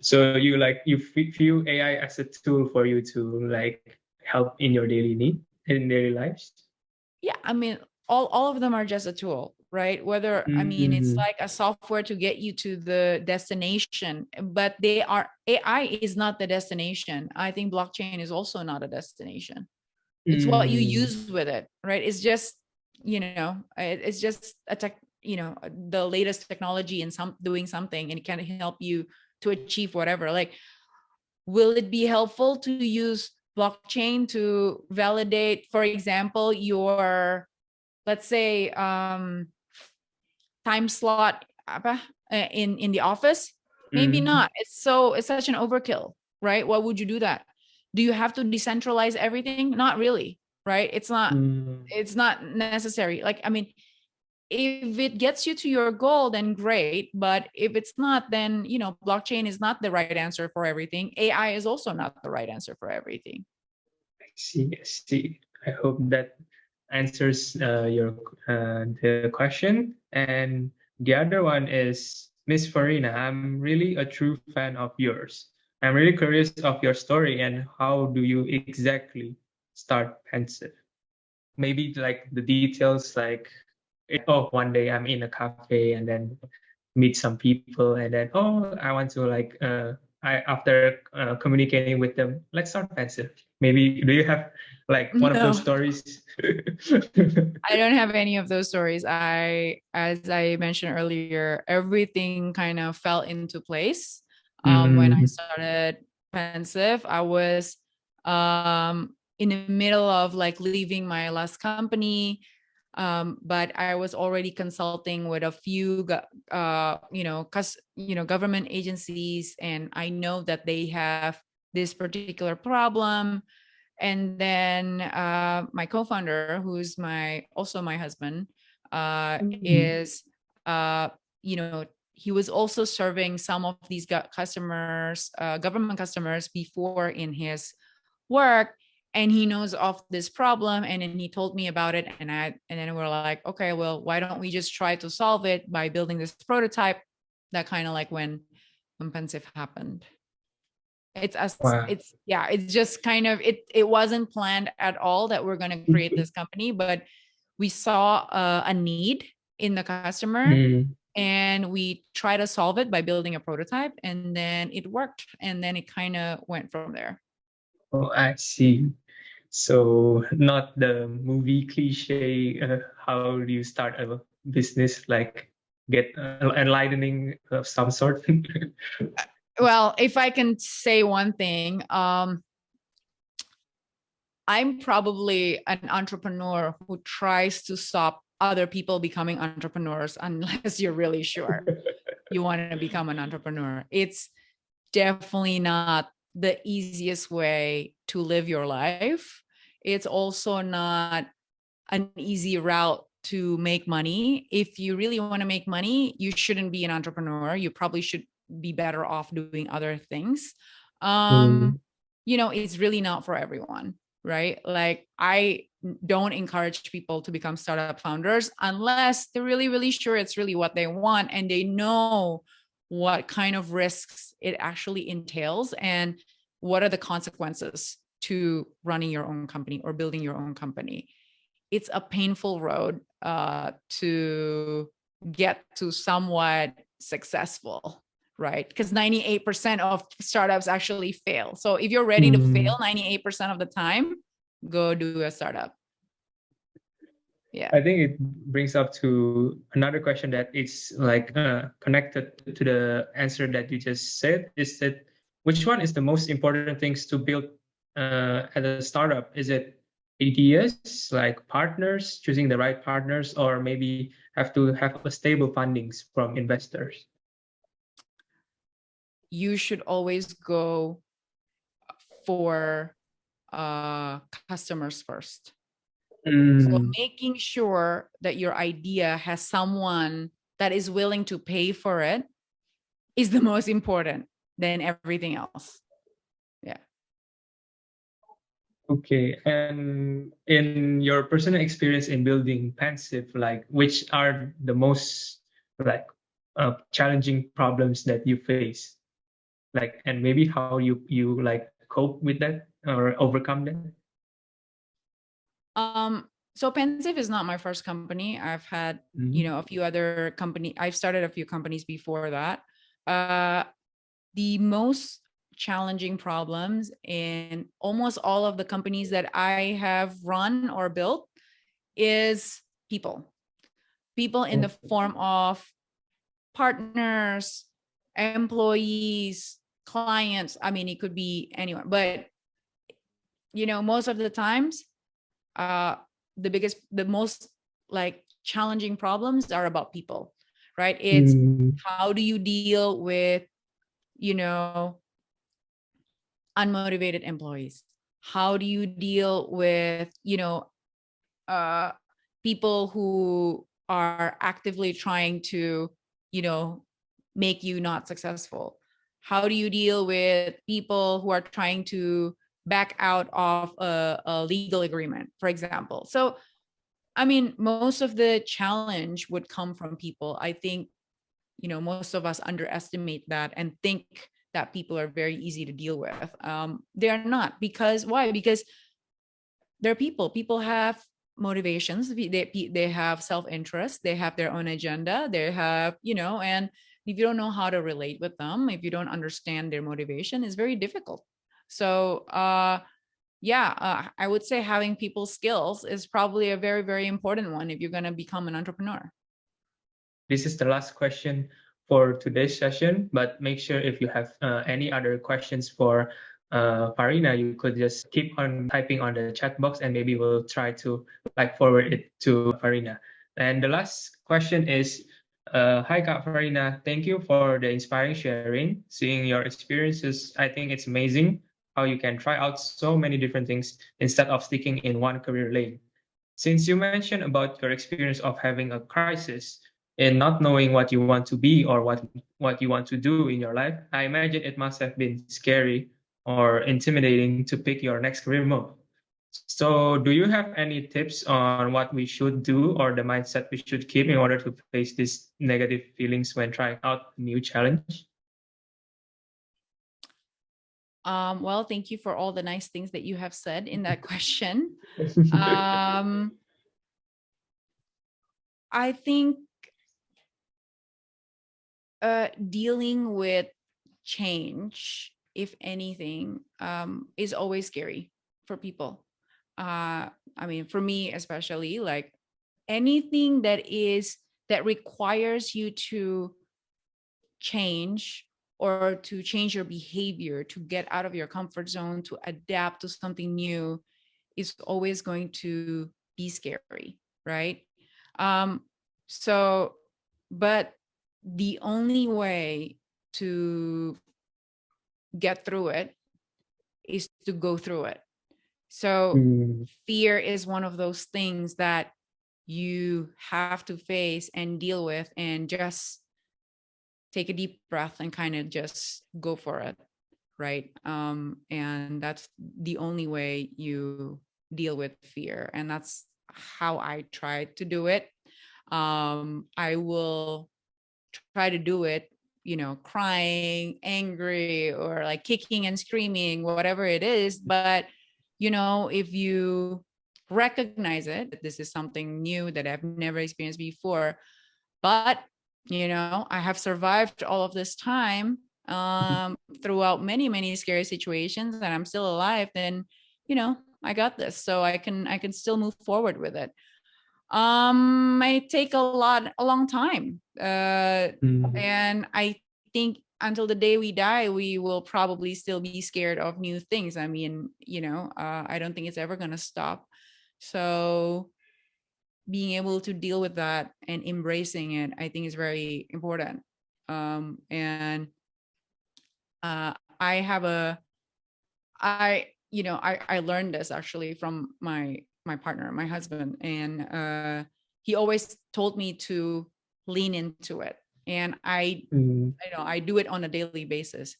Speaker 1: So you view AI as a tool for you to like help in your daily need in daily lives?
Speaker 2: Yeah, I mean, all of them are just a tool, right? Whether, I mean, it's like a software to get you to the destination, but AI is not the destination. I think blockchain is also not a destination. It's what you use with it, right? It's just, you know, it's just a tech, you know, the latest technology and doing something, and it can help you to achieve whatever. Like, will it be helpful to use blockchain to validate, for example, your, let's say, time slot in the office? Maybe not. It's such an overkill, right? Why would you do that? Do you have to decentralize everything? Not really, right? It's not necessary. Like, I mean, if it gets you to your goal, then great. But if it's not, then, you know, blockchain is not the right answer for everything. AI is also not the right answer for everything.
Speaker 1: I see. I hope that answers your the question. And the other one is, Miss Farina, I'm really a true fan of yours. I'm really curious of your story and how do you exactly start Pensieve? Maybe like the details, like, oh, one day I'm in a cafe and then meet some people, and then, oh, I want to like after communicating with them, let's start Pensieve. Maybe do you have like one of those
Speaker 2: No,
Speaker 1: stories?
Speaker 2: I don't have any of those stories. As I mentioned earlier, everything kind of fell into place. When I started Pensieve, I was in the middle of like leaving my last company. But I was already consulting with a few, government agencies, and I know that they have this particular problem. And then my co-founder, who's also my husband, is, he was also serving some of these customers, government customers before in his work, and he knows of this problem, and then he told me about it, and then we're like, okay, well, why don't we just try to solve it by building this prototype? That kind of like when Pensieve happened.
Speaker 1: Wow.
Speaker 2: It's just kind of, it wasn't planned at all that we're going to create this company, but we saw a need in the customer, and we try to solve it by building a prototype, and then it worked, and then it kind of went from there.
Speaker 1: Oh, I see. So not the movie cliche, how do you start a business, like get enlightening of some sort?
Speaker 2: Well, if I can say one thing, I'm probably an entrepreneur who tries to stop other people becoming entrepreneurs unless you're really sure you want to become an entrepreneur. It's definitely not the easiest way to live your life. It's also not an easy route to make money. If you really want to make money, you shouldn't be an entrepreneur. You probably should be better off doing other things. It's really not for everyone, right? Like, I don't encourage people to become startup founders unless they're really, really sure it's really what they want, and they know what kind of risks it actually entails and what are the consequences to running your own company or building your own company. It's a painful road to get to somewhat successful, right? Because 98% of startups actually fail. So if you're ready to fail 98% of the time, go do a startup. Yeah.
Speaker 1: I think it brings up to another question that it's like connected to the answer that you just said, is that which one is the most important things to build at a startup? Is it ideas, like partners, choosing the right partners, or maybe have to have a stable fundings from investors?
Speaker 2: You should always go for customers first. So making sure that your idea has someone that is willing to pay for it is the most important than everything else. Yeah.
Speaker 1: Okay, and in your personal experience in building Pensieve, like which are the most like challenging problems that you face, like, and maybe how you like cope with that or overcome that?
Speaker 2: So Pensieve is not my first company. I've had, a few other I've started a few companies before that. The most challenging problems in almost all of the companies that I have run or built is people. People in the form of partners, employees, clients. I mean, it could be anyone, but most of the times, the most like challenging problems are about people, right? It's how do you deal with, unmotivated employees? How do you deal with, people who are actively trying to, make you not successful? How do you deal with people who are trying to back out of a legal agreement, for example? So, I mean, most of the challenge would come from people. I think, most of us underestimate that and think that people are very easy to deal with. They are not. Because why? Because they're people. People have motivations. They have self-interest. They have their own agenda. They have, and if you don't know how to relate with them, if you don't understand their motivation, it's very difficult. So, I would say having people skills is probably a very, very important one if you're going to become an entrepreneur.
Speaker 1: This is the last question for today's session, but make sure if you have any other questions for Farina, you could just keep on typing on the chat box and maybe we'll try to like forward it to Farina. And the last question is, hi Kak Farina, thank you for the inspiring sharing. Seeing your experiences, I think it's amazing how you can try out so many different things instead of sticking in one career lane. Since you mentioned about your experience of having a crisis in not knowing what you want to be or what you want to do in your life, I imagine it must have been scary or intimidating to pick your next career move. So, do you have any tips on what we should do or the mindset we should keep in order to face these negative feelings when trying out a new challenge?
Speaker 2: Well, thank you for all the nice things that you have said in that question. I think dealing with change, if anything, is always scary for people. I mean, for me especially, like anything that requires you to change or to change your behavior, to get out of your comfort zone, to adapt to something new, is always going to be scary, right? So, but the only way to get through it is to go through it. So fear is one of those things that you have to face and deal with, and just take a deep breath and kind of just go for it, right? And that's the only way you deal with fear, and that's how I try to do it. I will try to do it, crying, angry, or like kicking and screaming, whatever it is. But, if you recognize it, this is something new that I've never experienced before, but, I have survived all of this time throughout many, many scary situations, and I'm still alive, then, I got this. So I can still move forward with it. Might take a long time. And I think until the day we die, we will probably still be scared of new things. I mean, I don't think it's ever going to stop. So being able to deal with that and embracing it, I think is very important. And I learned this actually from my partner, my husband, and he always told me to lean into it. And I do it on a daily basis.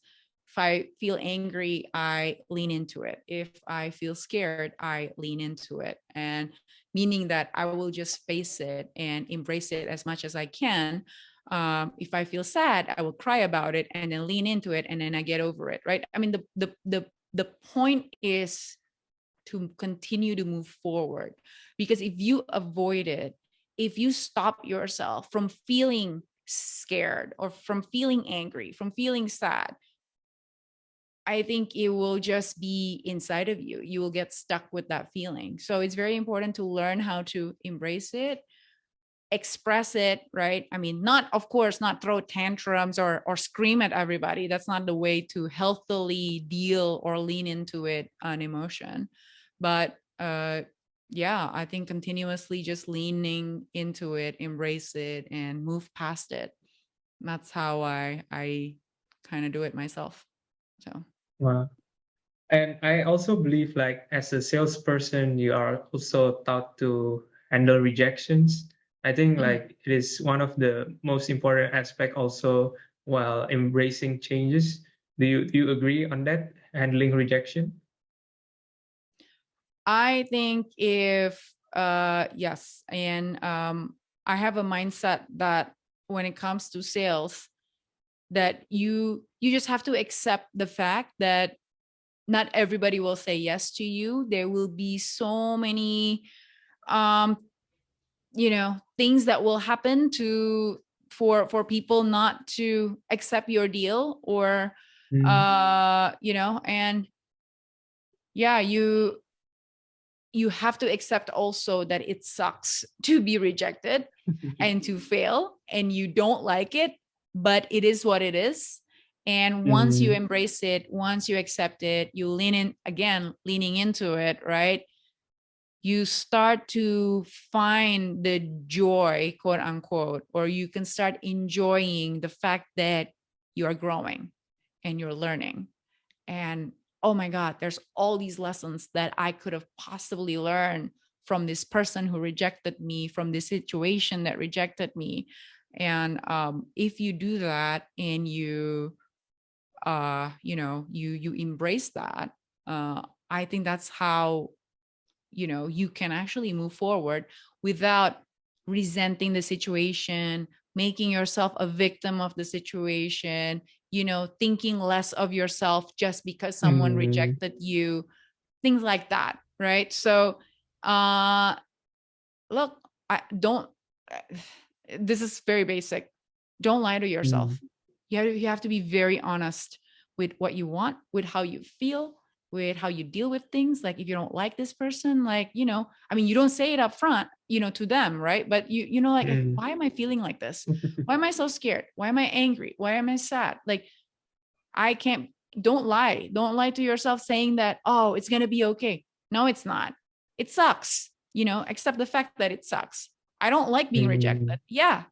Speaker 2: If I feel angry, I lean into it. If I feel scared, I lean into it. And meaning that I will just face it and embrace it as much as I can. If I feel sad, I will cry about it and then lean into it, and then I get over it, right? I mean, the point is to continue to move forward, because if you avoid it, if you stop yourself from feeling scared or from feeling angry, from feeling sad, I think it will just be inside of you. You will get stuck with that feeling. So it's very important to learn how to embrace it, express it, right? I mean, of course, not throw tantrums or scream at everybody. That's not the way to healthily deal or lean into it, an emotion. But yeah, I think continuously just leaning into it, embrace it, and move past it. That's how I kind of do it myself. So
Speaker 1: Wow. And I also believe, like, as a salesperson, you are also taught to handle rejections. I think like it is one of the most important aspect also while embracing changes. Do you agree on that, handling rejection?
Speaker 2: I think yes, and I have a mindset that when it comes to sales, that you just have to accept the fact that not everybody will say yes to you. There will be so many things that will happen for people not to accept your deal, or and yeah, you have to accept also that it sucks to be rejected and to fail, and you don't like it, but it is what it is. And once you embrace it, once you accept it, you leaning into it, right? You start to find the joy, quote unquote, or you can start enjoying the fact that you are growing and you're learning. And oh my God, there's all these lessons that I could have possibly learned from this person who rejected me, from this situation that rejected me. And if you do that and you embrace that, I think that's how you can actually move forward without resenting the situation, making yourself a victim of the situation, thinking less of yourself just because someone rejected you, things like that, right? So look, this is very basic. Don't lie to yourself. You have to be very honest with what you want, with how you feel, with how you deal with things. Like if you don't like this person, like, I mean, you don't say it up front, to them, right? But like, why am I feeling like this? Why am I so scared? Why am I angry? Why am I sad? Like, don't lie to yourself saying that, oh, it's going to be okay. No, it's not. It sucks, accept the fact that it sucks. I don't like being rejected. Yeah.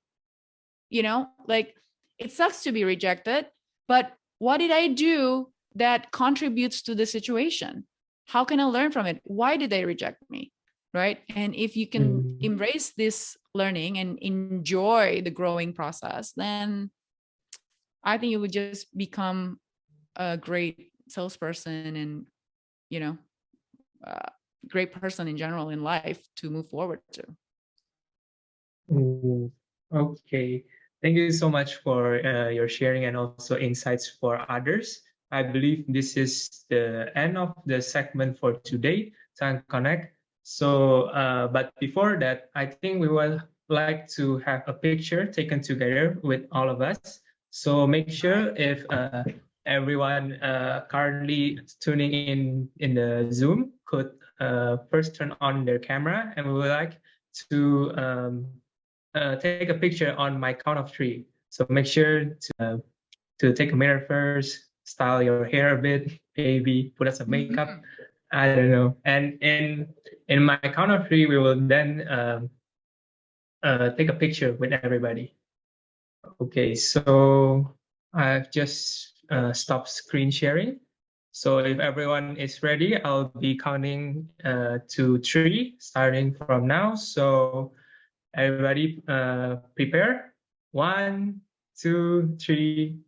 Speaker 2: Like, it sucks to be rejected, but what did I do that contributes to the situation? How can I learn from it? Why did they reject me? Right. And if you can embrace this learning and enjoy the growing process, then I think you would just become a great salesperson and, great person in general in life to move forward to.
Speaker 1: Okay. Thank you so much for your sharing and also insights for others. I believe this is the end of the segment for today, Talent Connect. So, but before that, I think we would like to have a picture taken together with all of us. So make sure if everyone currently tuning in the Zoom could first turn on their camera, and we would like to take a picture on my count of 3. So make sure to take a minute first, style your hair a bit, maybe put on some makeup. I don't know. And in my count of 3, we will then take a picture with everybody. Okay, so I've just stopped screen sharing. So if everyone is ready, I'll be counting to 3, starting from now. So everybody prepare. 1, 2, 3.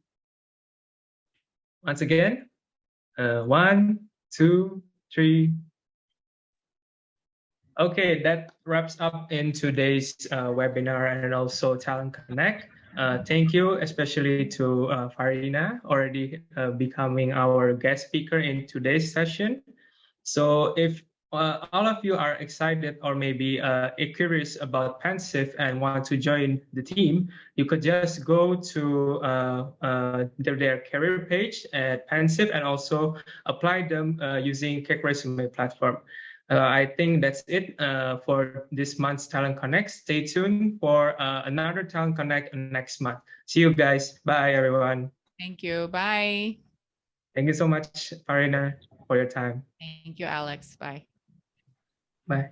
Speaker 1: Once again, 1, 2, 3. Okay, that wraps up in today's webinar and also Talent Connect. Thank you, especially to Farina, already becoming our guest speaker in today's session. So if all of you are excited or maybe curious about Pensieve and want to join the team, you could just go to their career page at Pensieve and also apply them using CakeResume platform. I think that's it for this month's Talent Connect. Stay tuned for another Talent Connect next month. See you guys. Bye, everyone.
Speaker 2: Thank you. Bye.
Speaker 1: Thank you so much, Farina, for your time.
Speaker 2: Thank you, Alex. Bye.
Speaker 1: Bye.